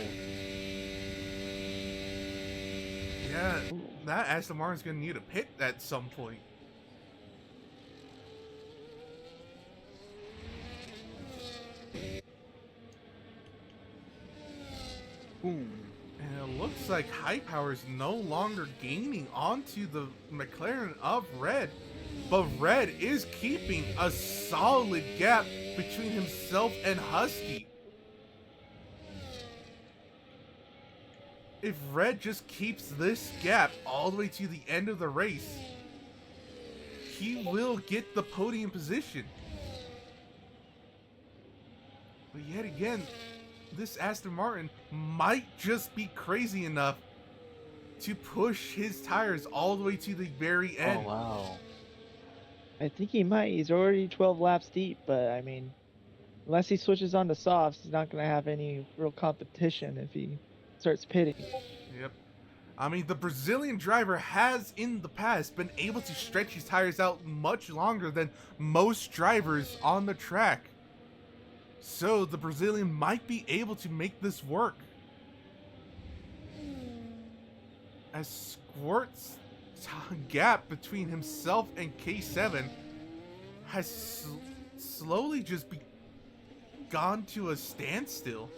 S1: Yeah, that Aston Martin's going to need a pit at some point.
S3: Boom.
S1: And it looks like High Power is no longer gaining onto the McLaren of Red. But Red is keeping a solid gap between himself and Husky. If Red just keeps this gap all the way to the end of the race, he will get the podium position. But yet again, this Aston Martin might just be crazy enough to push his tires all the way to the very end.
S3: Oh, wow.
S2: I think he might. He's already 12 laps deep, but I mean, unless he switches on to softs, he's not going to have any real competition if he starts pitting.
S1: Yep. I mean, the Brazilian driver has in the past been able to stretch his tires out much longer than most drivers on the track. So the Brazilian might be able to make this work. As Squirt's gap between himself and K7 has slowly just gone to a standstill.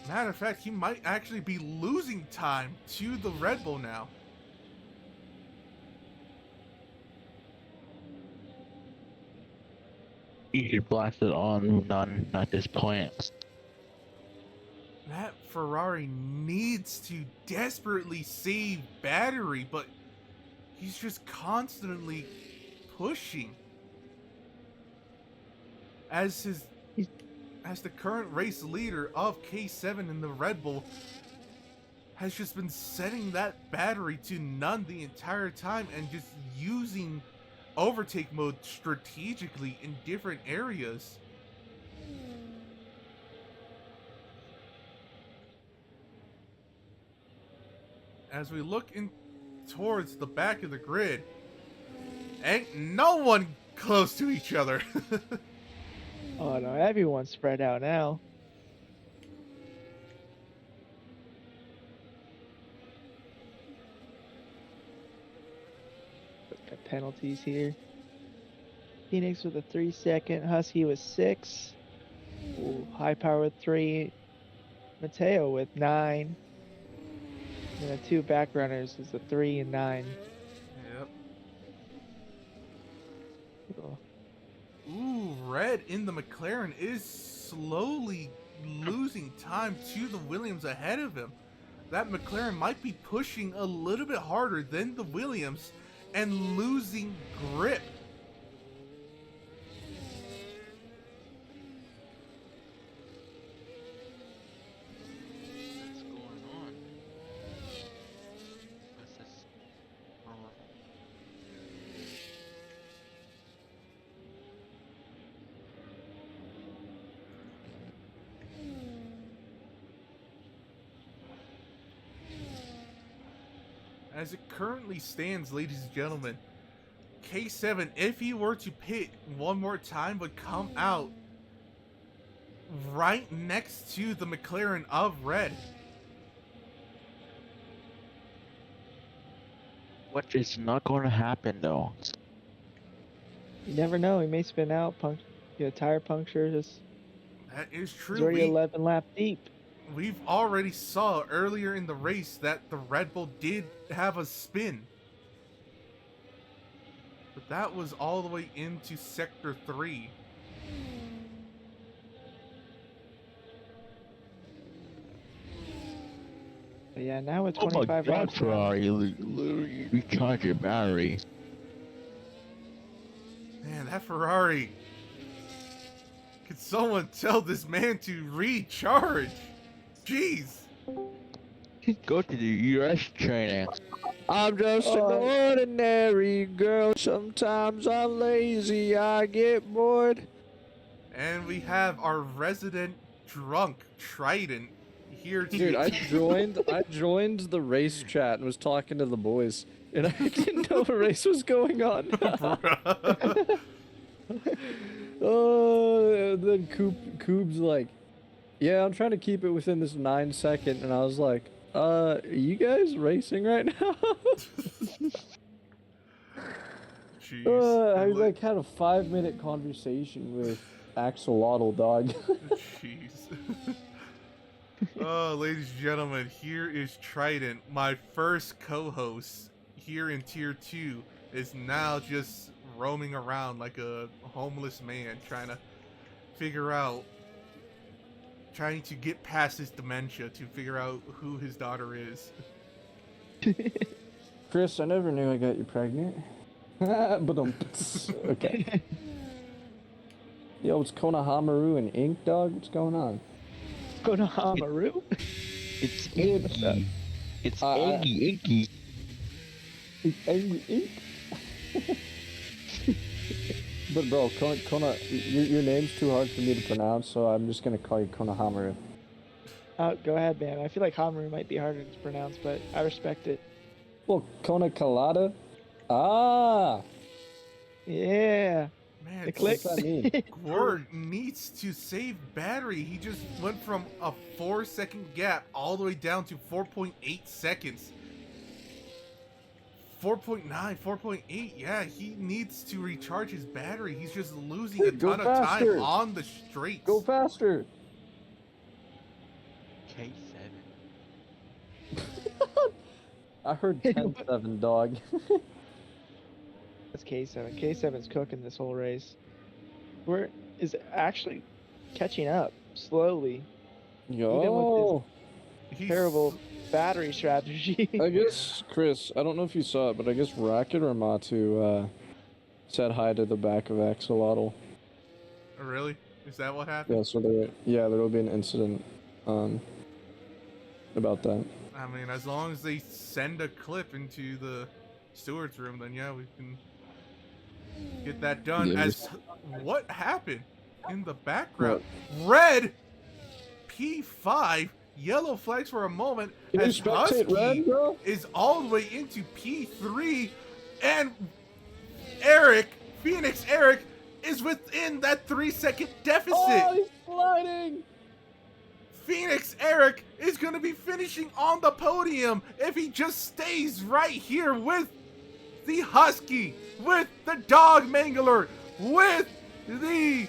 S1: Matter of fact, he might actually be losing time to the Red Bull now.
S3: You should blast it on none at this point.
S1: That Ferrari needs to desperately save battery, but he's just constantly pushing. As the current race leader of K7 in the Red Bull has just been setting that battery to none the entire time and just using overtake mode strategically in different areas. As we look in towards the back of the grid, ain't no one close to each other.
S2: Oh no, everyone's spread out now. Got penalties here. Phoenix with a 3-second, Husky with 6. Ooh, High Power with 3. Mateo with 9. And the 2 back runners is a 3 and 9.
S1: Yep.
S2: Oh.
S1: Ooh, Red in the McLaren is slowly losing time to the Williams ahead of him. That McLaren might be pushing a little bit harder than the Williams and losing grip.
S3: What's going on? What's this?
S1: As it currently stands, ladies and gentlemen, K7, if he were to pit one more time, would come out right next to the McLaren of Red.
S3: Which is not going to happen, though.
S2: You never know, he may spin out, get a tire puncture, just
S1: That is true.
S2: he's already 11 laps deep.
S1: We've already saw earlier in the race that the Red Bull did have a spin. But that was all the way into Sector 3.
S2: But yeah, now with
S3: Oh my
S2: 25
S3: god,
S2: laps.
S3: Ferrari, literally recharge your battery.
S1: Man, that Ferrari. Could someone tell this man to recharge? Jeez.
S3: Go to the US training.
S4: I'm just an ordinary girl. Sometimes I'm lazy. I get bored.
S1: And we have our resident drunk Trident here to
S4: Dude, I joined the race chat and was talking to the boys, and I didn't know a race was going on. Oh, then Coop's like, Yeah, I'm trying to keep it within this 9 second, and I was like, are you guys racing right now?
S1: Jeez.
S4: I like had a 5-minute conversation with Axolotl, dog.
S1: Jeez. Oh, ladies and gentlemen, here is Trident, my first co-host here in Tier 2, is now just roaming around like a homeless man, trying to get past his dementia to figure out who his daughter is.
S4: Chris, I never knew I got you pregnant. But okay. Yo, it's Konohamaru and Ink, dog. What's going on?
S2: Konohamaru?
S3: It's Inky. It's Inky.
S4: It's Angry Ink. But bro, Kona, your name's too hard for me to pronounce, so I'm just gonna call you Konohamaru.
S2: Go ahead, man. I feel like Hamaru might be harder to pronounce, but I respect it.
S4: Well, Kona Colada. Ah.
S2: Yeah.
S1: Man,
S2: The click.
S4: What's that mean?
S1: Gword needs to save battery. He just went from a 4-second gap all the way down to 4.8 seconds. 4.9, 4.8. Yeah, he needs to recharge his battery. He's just losing a
S4: Go
S1: ton of time
S4: faster.
S1: on the straights.
S4: Go faster.
S3: K7.
S4: I heard 10-7, dog.
S2: That's K7. K7's cooking this whole race. Is actually catching up slowly.
S4: Yo.
S1: He's-
S2: Terrible battery strategy.
S4: I guess, Chris, I don't know if you saw it, but I guess Racket or Matu said hi to the back of Axolotl.
S1: Really? Is that what happened?
S4: Yeah, so there will be an incident about that.
S1: I mean, as long as they send a clip into the steward's room, then yeah, we can get that done.
S4: Yeah,
S1: As what happened in the background? Red P5, yellow flags for a moment.
S4: Can you
S1: As
S4: spectate
S1: Husky
S4: Red, bro?
S1: is all the way into P3, and Phoenix Eric, is within that 3-second deficit.
S4: Oh, he's sliding!
S1: Phoenix Eric is going to be finishing on the podium if he just stays right here with the Husky, with the Dog Mangler, with the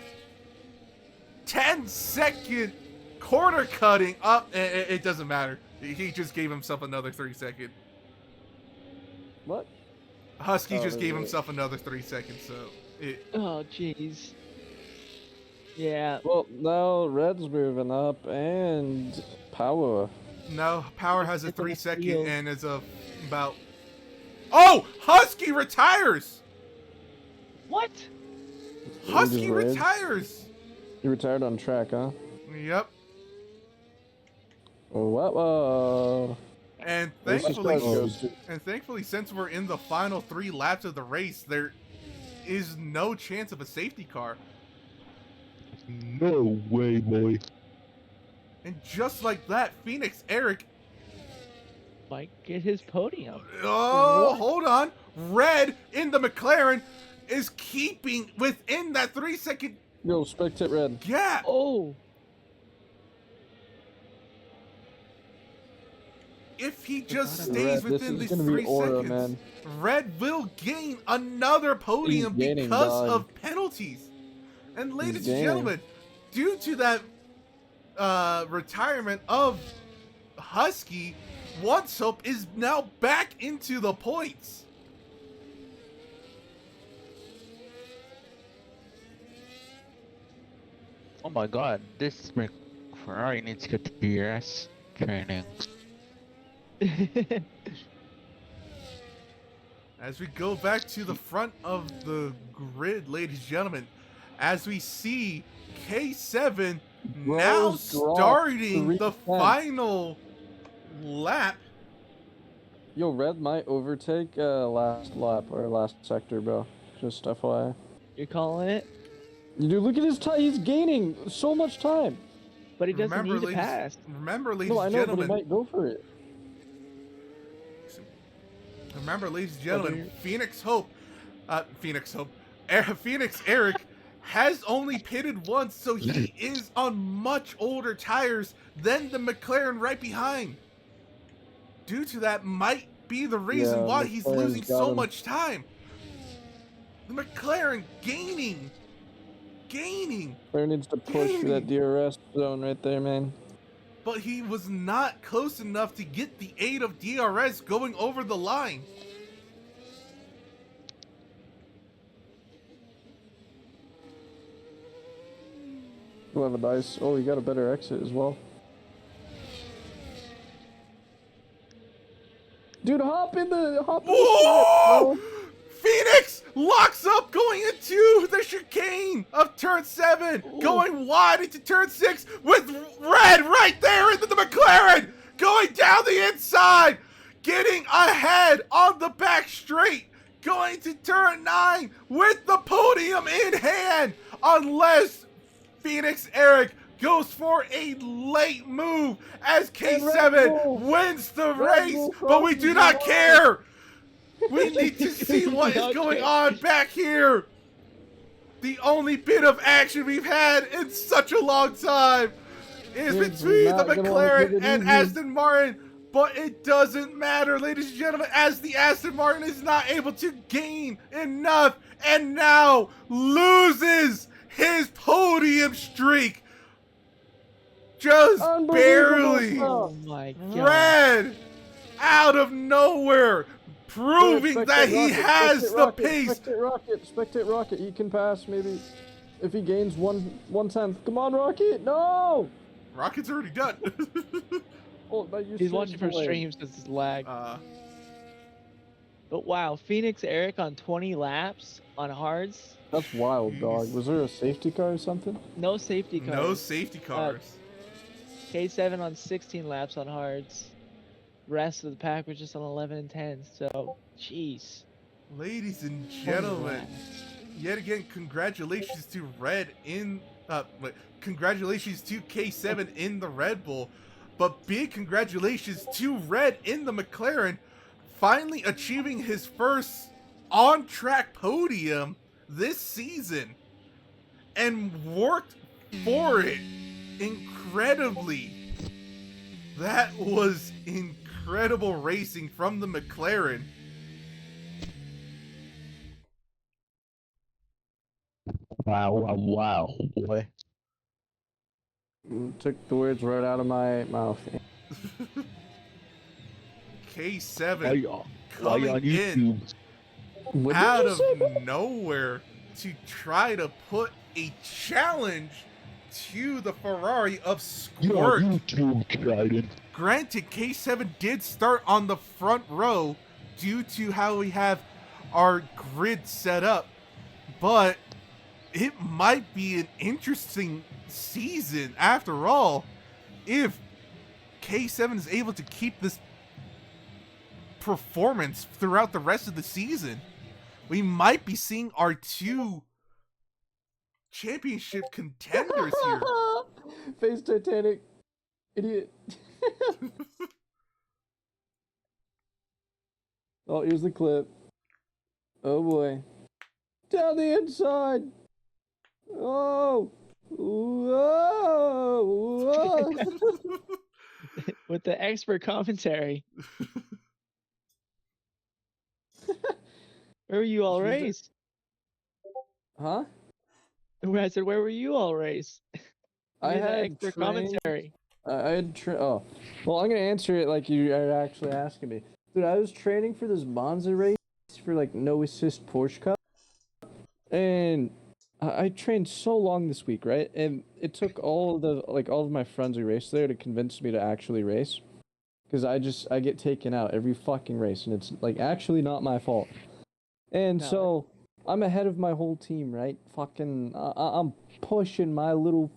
S1: 10-second quarter cutting up. It doesn't matter. He just gave himself another 3-second.
S4: What?
S1: Husky just gave
S4: right.
S1: himself another 3 seconds, so
S2: Oh, jeez. Yeah.
S4: Well, now Red's moving up and Power.
S1: no, Power has a
S2: It's in the
S1: 3-second
S2: field.
S1: and is about. Oh, Husky retires.
S2: What?
S1: Husky
S4: Red.
S1: retires.
S4: You retired on track, huh?
S1: Yep.
S4: Whoa.
S1: And
S4: This is
S1: thankfully,
S4: probably
S1: since we're in the final 3 laps of the race, there is no chance of a safety car.
S3: No way, boy.
S1: And just like that, Phoenix Eric.
S2: Might get his podium.
S1: Oh,
S2: What?
S1: hold on. Red in the McLaren is keeping within that 3-second
S4: Yo, spectate Red.
S1: gap.
S2: Oh.
S1: If he just
S2: Red,
S1: stays
S4: Red,
S1: within
S4: this
S1: these
S4: is gonna
S1: 3
S4: be aura,
S1: seconds,
S4: man.
S1: Red will gain another podium
S4: He's gaining,
S1: because
S4: dog.
S1: of penalties. And ladies and
S4: gaining.
S1: gentlemen, due to that retirement of Husky, One Soap is now back into the points.
S3: Oh my god, this Ferrari needs to get to DRS training.
S1: As we go back to the front of the grid, ladies and gentlemen, as we see K7 now
S4: Rose dropped
S1: starting
S4: 3
S1: the
S4: tenths.
S1: final lap.
S4: Yo, Red might overtake last lap or last sector, bro. Just FYI.
S2: You're calling it?
S4: Dude, look at his time. He's gaining so much time.
S2: But he doesn't need to pass.
S1: Remember, ladies
S4: No, I
S1: and
S4: know, but
S1: gentlemen.
S4: he might go for it.
S1: Remember, ladies and gentlemen, Phoenix Eric has only pitted once, so he is on much older tires than the McLaren right behind. Due to that might be the reason why he's
S4: McLaren's
S1: losing
S4: got
S1: so
S4: him.
S1: much time. The McLaren gaining.
S4: McLaren needs to push for that DRS zone right there, man.
S1: But he was not close enough to get the aid of DRS going over the line.
S4: We'll have a nice. Oh, you got a better exit as well. Dude, hop in the
S1: Whoa!
S4: ship,
S1: Phoenix locks up going into the chicane of turn 7, going wide into turn 6 with red right there into the McLaren, going down the inside, getting ahead on the back straight, going to turn 9 with the podium in hand, unless Phoenix Eric goes for a late move as K7 wins the race, but we do not care. We need to see what is going on back here. The only bit of action we've had in such a long time is between the McLaren and Aston Martin, but it doesn't matter, ladies and gentlemen, as the Aston Martin is not able to gain enough and now loses his podium streak. Just barely.
S2: Oh my God.
S1: Red out of nowhere, proving that he has the pace.
S4: Spectate Rocket, he can pass maybe if he gains one tenth. Come on, Rocket, no!
S1: Rocket's already done.
S4: Oh,
S2: he's watching for streams because it's lag. But wow, Phoenix Eric on 20 laps on hards.
S4: That's wild, dog. Was there a safety car or something?
S2: No safety cars.
S1: No safety cars.
S2: K7 on 16 laps on hards. Rest of the pack was just on 11 and 10. So, jeez.
S1: Ladies and gentlemen, yet again, congratulations to congratulations to K7 in the Red Bull, but big congratulations to Red in the McLaren, finally achieving his first on-track podium this season, and worked for it incredibly. That was incredible racing from the McLaren.
S3: Wow, boy.
S4: Took the words right out of my mouth.
S1: K7 coming in out of nowhere to try to put a challenge to the Ferrari of Squirt. Granted, K7 did start on the front row due to how we have our grid set up, but it might be an interesting season after all if K7 is able to keep this performance throughout the rest of the season. We might be seeing our two championship contenders here.
S4: Face Titanic. Idiot. Oh, here's the clip. Oh boy. Down the inside. Oh. Whoa. Whoa.
S2: With the expert commentary. Where were you all race?
S4: Huh?
S2: I said, where were you all race?
S4: I had
S2: expert commentary.
S4: I had oh. Well, I'm gonna answer it like you are actually asking me. Dude, I was training for this Monza race for like no assist Porsche Cup. And I trained so long this week, right? And it took all of my friends who raced there to convince me to actually race. Because I get taken out every fucking race, and it's like actually not my fault. And so I'm ahead of my whole team, right? Fucking I'm pushing my little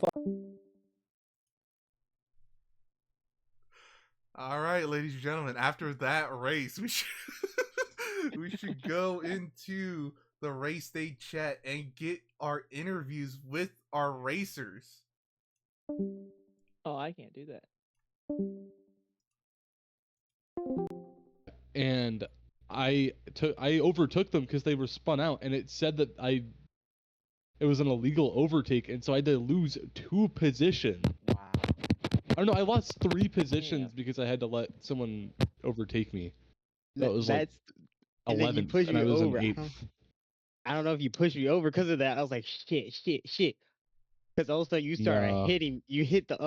S1: All right, ladies and gentlemen, after that race, we should go into the race day chat and get our interviews with our racers.
S2: Oh, I can't do that.
S5: And I overtook them because they were spun out, and it said that it was an illegal overtake, and so I had to lose 2 positions.
S6: Wow.
S5: Or no, I lost 3 positions because I had to let someone overtake me. That was like
S6: and then you
S5: 11th,
S6: push
S5: and I
S6: me
S5: was in
S6: over.
S5: 8th.
S6: I don't know if you pushed me over because of that. I was like, shit. Because all of a sudden you started hitting, you hit the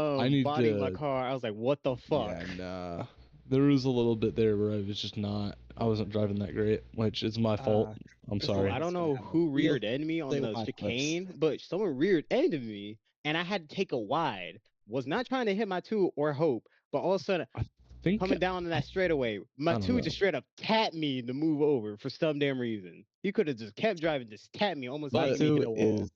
S6: body of my car. I was like, what the fuck?
S5: Yeah, nah. There was a little bit there where I wasn't driving that great, which is my fault. I'm sorry.
S6: I don't know who reared ended me on the chicane, but someone reared ended me, and I had to take a wide. Was not trying to hit my 2 or hope, but all of a sudden, coming down on that straightaway, my 2 just straight up tapped me to move over for some damn reason. He could have just kept driving, just tapped me, almost like me hit a wall.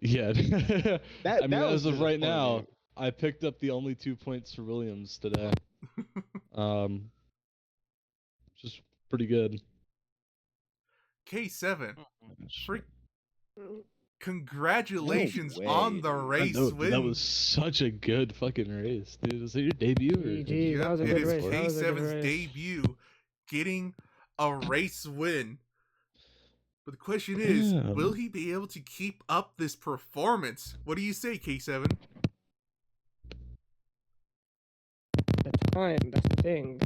S5: Yeah.
S6: That
S5: I mean,
S6: was
S5: as of right now,
S6: disappointing.
S5: I picked up the only 2 points for Williams today. Just pretty good.
S1: K7. Congratulations on the race win.
S5: That was such a good fucking race, dude. Was it your debut?
S2: GG, that was a good race.
S1: It is K7's debut getting a race win. But the question is, will he be able to keep up this performance? What do you say, K7?
S7: The time, that's the thing.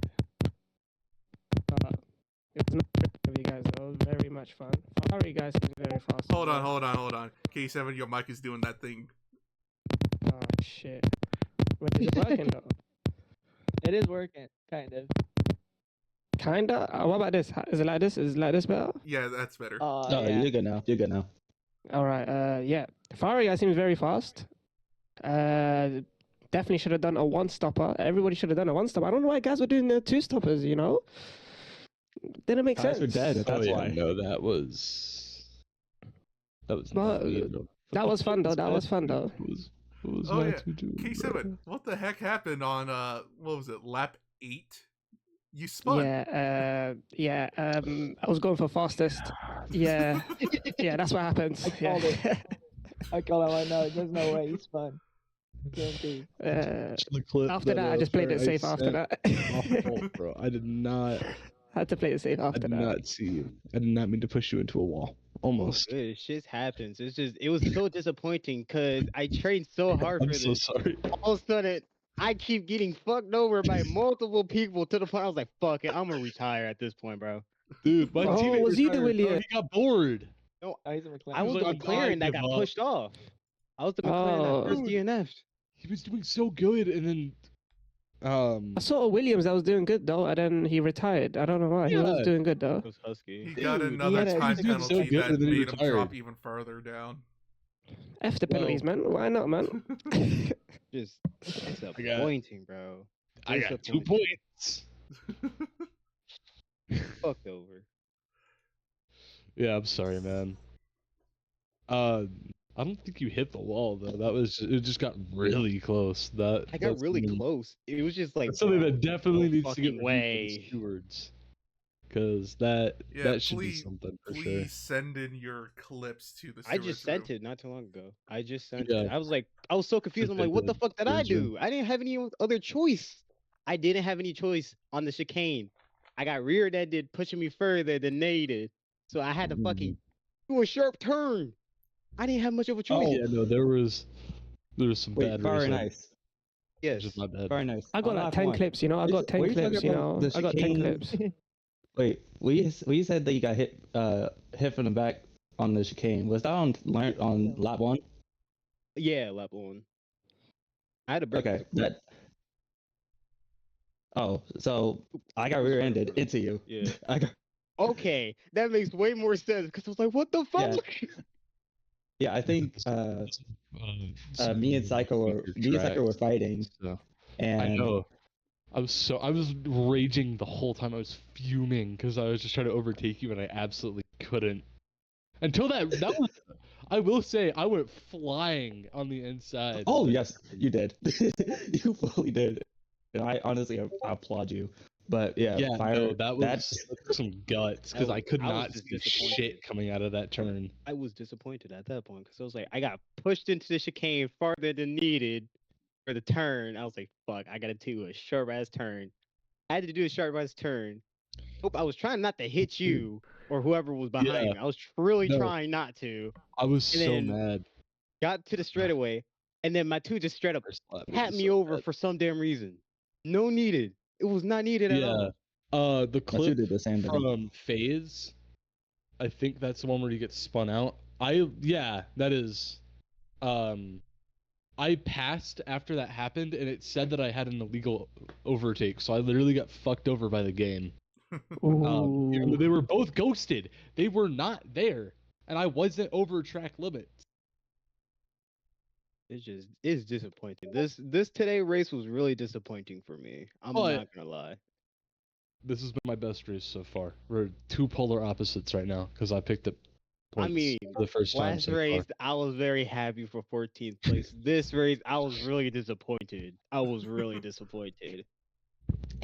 S7: It's not of you guys though. It was very much fun. Ferrari guys seem very fast.
S1: Hold on. K7, your mic is doing that thing.
S7: Oh shit. Wait, is it working though?
S2: It is working, kind of.
S7: Kinda? What about this? Is it like this? Is it like this better?
S1: Yeah, that's better.
S8: No,
S2: Yeah.
S8: you're good now.
S7: Alright, yeah. Ferrari guy seems very fast. Definitely should have done a 1-stopper. Everybody should have done a 1-stopper. I don't know why guys were doing the 2-stoppers, you know? Didn't make sense.
S8: Guys were dead. That's why.
S5: No, that was
S7: But
S5: not me, though.
S7: that was fun though. That was fun though.
S5: It was
S1: Oh
S5: not
S1: yeah,
S5: to do,
S1: K7,
S5: bro.
S1: what the heck happened on what was it, lap 8? You spun.
S7: Yeah, I was going for fastest. Yeah, yeah, that's what happens.
S2: called it. I call it right now. There's no way he's fun. Guaranteed.
S7: After that, I just played it safe after that.
S5: Awful, bro. I did not.
S7: Had to play it safe after
S5: I did
S7: that.
S5: not see you. I did not mean to push you into a wall. Almost.
S6: Good shit happens. It was so disappointing because I trained so hard for
S5: I'm
S6: this.
S5: so sorry.
S6: All of a sudden, I keep getting fucked over by multiple people to the point I was like, fuck it, I'm gonna retire at this point, bro.
S5: Dude, my
S7: Oh,
S5: teammate
S7: was you the
S5: retired, bro.
S7: William?
S5: He got bored.
S6: No,
S2: Oh, he's a McLaren.
S6: I was
S5: like,
S6: the
S5: I'm
S6: McLaren that
S5: give
S6: got
S5: up.
S6: pushed off. I was the McLaren that first DNF'd.
S5: He was doing so good, and then
S7: I saw a Williams that was doing good though, and then he retired. I don't know why. He was
S5: Yeah.
S7: doing good though.
S6: It was Husky.
S1: He got
S5: Dude,
S1: another
S2: he had a-
S1: time
S2: he was doing
S1: penalty
S5: so good,
S1: that
S5: and then he
S1: made him drop
S5: retired.
S1: even further down.
S7: F the penalties, man. Why not, man?
S6: Just disappointing, bro.
S5: I got 2
S6: Disappointing.
S5: points.
S6: Fucked over.
S5: Yeah, I'm sorry, man. I don't think you hit the wall though. It just got really close.
S6: I got really close. It was just like
S5: That's something
S6: bro,
S5: that definitely
S6: no
S5: needs to get
S6: fucking
S5: reviewed
S6: way.
S5: from the stewards. Because that should be something for sure.
S1: Please send in your clips to the
S6: I just
S1: stewards
S6: sent
S1: room.
S6: it not too long ago. I just sent
S5: Yeah.
S6: it. I was so confused. I'm like, what the fuck did I do? I didn't have any other choice. I didn't have any choice on the chicane. I got rear-ended, pushing me further than needed. So I had to fucking do a sharp turn. I didn't have much of a choice.
S5: Oh yeah, no, there was some bad
S8: very
S5: racing.
S8: nice.
S6: Yes.
S5: Just my bad.
S8: Very nice.
S7: I got
S8: On
S7: like
S8: lap
S7: 10
S8: one.
S7: clips, you know. I got 10
S8: Were you talking
S7: clips, you
S8: about
S7: know.
S8: the
S7: I got 10
S8: chicane?
S7: clips.
S8: Wait, we said that you got hit from the back on the chicane. Was that on lap 1?
S6: Yeah, lap 1. I had a break.
S8: Okay. Oh, so I got rear-ended into you.
S6: Yeah.
S8: I got.
S6: Okay, that makes way more sense because I was like, what the fuck?
S8: Yeah, I think me and Psycho were fighting,
S5: So.
S8: and
S5: I know. I was raging the whole time. I was fuming because I was just trying to overtake you and I absolutely couldn't. Until that was, I will say, I went flying on the inside.
S8: Oh yes, you did. You fully did. And I honestly I applaud you. But yeah,
S5: that took some guts because I could
S6: I was
S5: not
S6: just
S5: see
S6: disappointed.
S5: shit coming out of that turn.
S6: I was disappointed at that point because I was like, I got pushed into the chicane farther than needed for the turn. I was like, fuck, I gotta do a sharp ass turn. I had to do a sharp ass turn. Hope I was trying not to hit you, or whoever was behind me. I was really trying not to.
S5: I was so mad.
S6: Got to the straightaway, and then my two just straight up tapped me over for some damn reason. No needed. It was not needed at all.
S5: The clip from Phase, I think that's the one where he gets spun out. That is. I passed after that happened, and it said that I had an illegal overtake, so I literally got fucked over by the game. They were both ghosted. They were not there, and I wasn't over track limits.
S6: It's disappointing. This today race was really disappointing for me. I'm not gonna lie.
S5: This has been my best race so far. We're two polar opposites right now because I picked up points for the first time.
S6: Last race I was very happy for 14th place. This race I was really disappointed.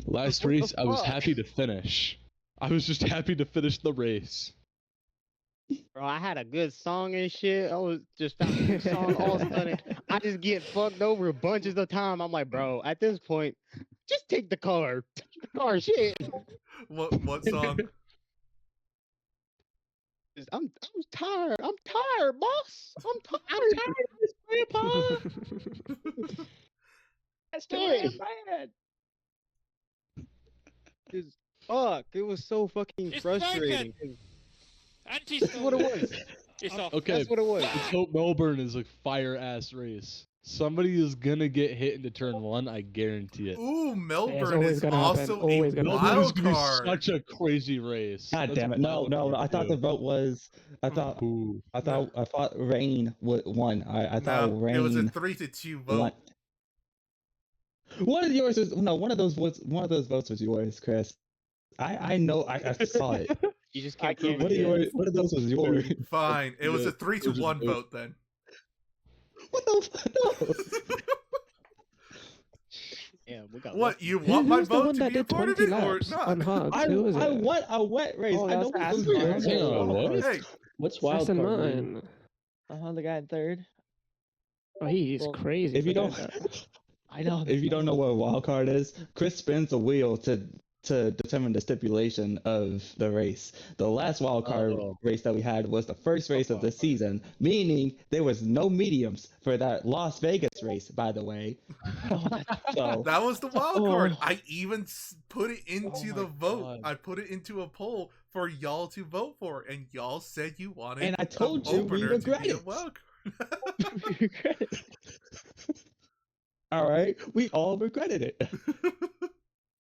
S5: Last race I was happy to finish. I was just happy to finish the race.
S6: Bro, I had a good song and shit. I was just found a good song all of a sudden. I just get fucked over bunches of time. I'm like, bro, at this point, just take the car. Take the car, shit.
S1: What song?
S6: I'm tired. I'm tired, boss. I'm tired of this grandpa. That's too bad. Fuck, it was so fucking frustrating. That's what it was.
S5: Okay,
S6: that's what it was.
S5: Let's hope Melbourne is a fire ass race. Somebody is gonna get hit into turn 1, I guarantee it.
S1: Ooh, Melbourne is also a wild card.
S5: Such a crazy race.
S8: God damn it! No. I thought the vote was. I thought Rain won. I thought Rain.
S1: It was a 3-2 vote.
S8: One of yours was one of those votes. One of those votes was yours, Chris. I know. I saw it.
S6: You just can't.
S8: One of those was yours.
S1: Fine. It was a 3-1 vote then.
S8: What the fuck?
S6: Yeah, we got
S1: what? You want my vote to be a part of it or not?
S8: I want a wet race.
S2: Oh,
S8: I know
S2: that's
S1: Hey,
S8: what's wild card?
S2: Mine. The guy in third.
S7: Oh, he's crazy.
S8: If you don't,
S2: I know.
S8: If you don't know what a wild card is, Chris spins the wheel to determine the stipulation of the race. The last wild card race that we had was the first race of the season, meaning there was no mediums for that Las Vegas race, by the way. So,
S1: that was the wild card. I even put it into the vote. God. I put it into a poll for y'all to vote for, and y'all said you wanted.
S8: And I told you we regret it. All right, we all regretted it.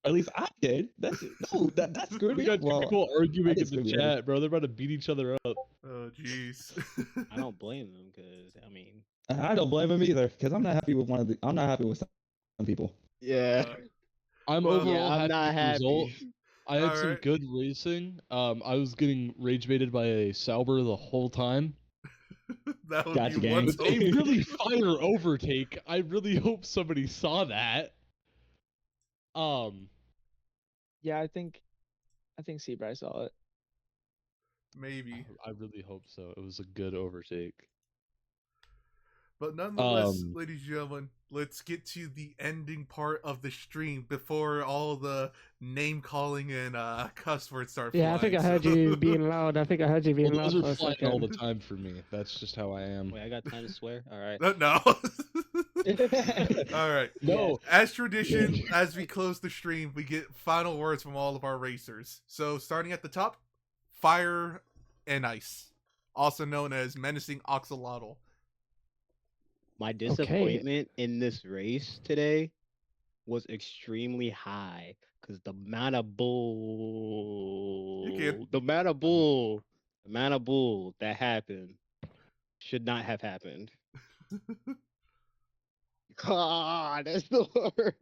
S8: At least I did. That's screwed me up.
S5: We got people arguing in the chat, bro. They're about to beat each other up.
S1: Oh, jeez.
S6: I don't blame them because
S8: I don't blame them either because I'm not happy with I'm not happy with some people.
S6: Yeah.
S5: I'm overall
S6: I'm not happy.
S5: Result. I had some good racing. I was getting rage baited by a Sauber the whole time.
S1: That would be
S5: one. They really fire overtake. I really hope somebody saw that.
S2: Yeah, I think Seabright saw it.
S1: Maybe.
S5: I really hope so. It was a good overtake.
S1: But nonetheless, ladies and gentlemen, let's get to the ending part of the stream before all the name calling and cuss words start flying.
S7: Yeah, I think I heard you being loud. Those
S5: are flying all the time for me. That's just how I am.
S6: Wait, I got time to swear? All right.
S1: No. All right.
S5: No.
S1: As tradition, as we close the stream, we get final words from all of our racers. So starting at the top, Fire and Ice, also known as Menacing Oxalotl.
S6: My disappointment in this race today was extremely high because the amount of bull that happened should not have happened. God, that's the word.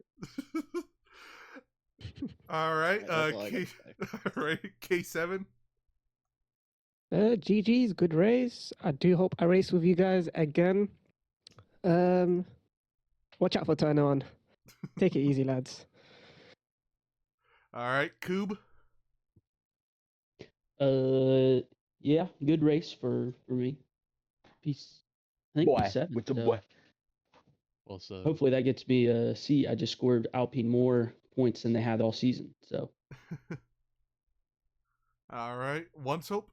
S1: All right, K7.
S7: GG's, good race. I do hope I race with you guys again. Watch out for turn on. Take it easy, lads.
S1: All right, Coob.
S9: Yeah, good race for me. Peace. I think P7.
S3: With the boy.
S5: Well said.
S9: Hopefully that gets me a C. I just scored Alpine more points than they had all season. So.
S1: All right. Once hope.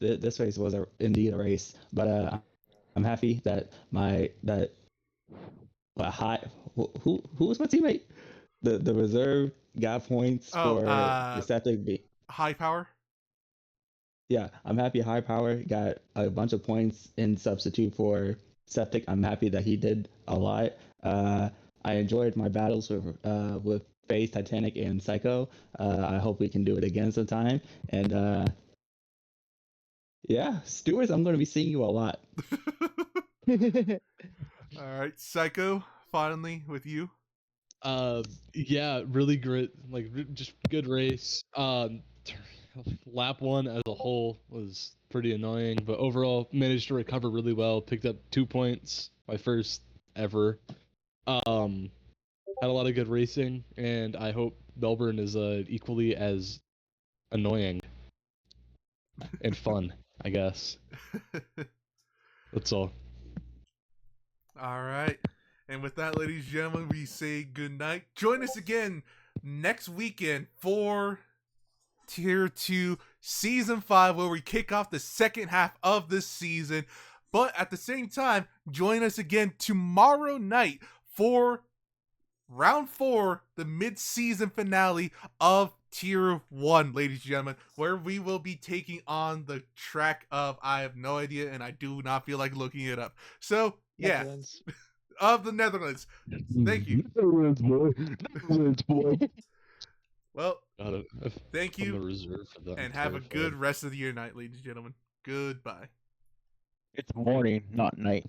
S8: This race was indeed a race, but I'm happy that who was my teammate? The reserve got points for Septic.
S1: High power.
S8: Yeah, I'm happy High Power got a bunch of points in substitute for Septic. I'm happy that he did a lot. I enjoyed my battles with Faith, Titanic, and Psycho. I hope we can do it again sometime. And yeah, Stewards, I'm going to be seeing you a lot.
S1: All right, Psycho, finally with you.
S5: Yeah, really great, like just good race. Lap 1 as a whole was pretty annoying, but overall managed to recover really well. Picked up 2 points, my first ever. Had a lot of good racing, and I hope Melbourne is equally as annoying and fun, I guess. That's all.
S1: All right. And with that, ladies and gentlemen, we say good night. Join us again next weekend for Tier 2 Season 5, where we kick off the second half of this season. But at the same time, join us again tomorrow night for Round 4, the mid-season finale of Tier 1, ladies and gentlemen, where we will be taking on the track of, I have no idea, and I do not feel like looking it up. So, yeah. Netherlands. Of the Netherlands. Thank you.
S5: Netherlands, boy. Netherlands, boy.
S1: Well, thank you, and have a good rest of your night, ladies and gentlemen. Goodbye.
S3: It's morning, not night.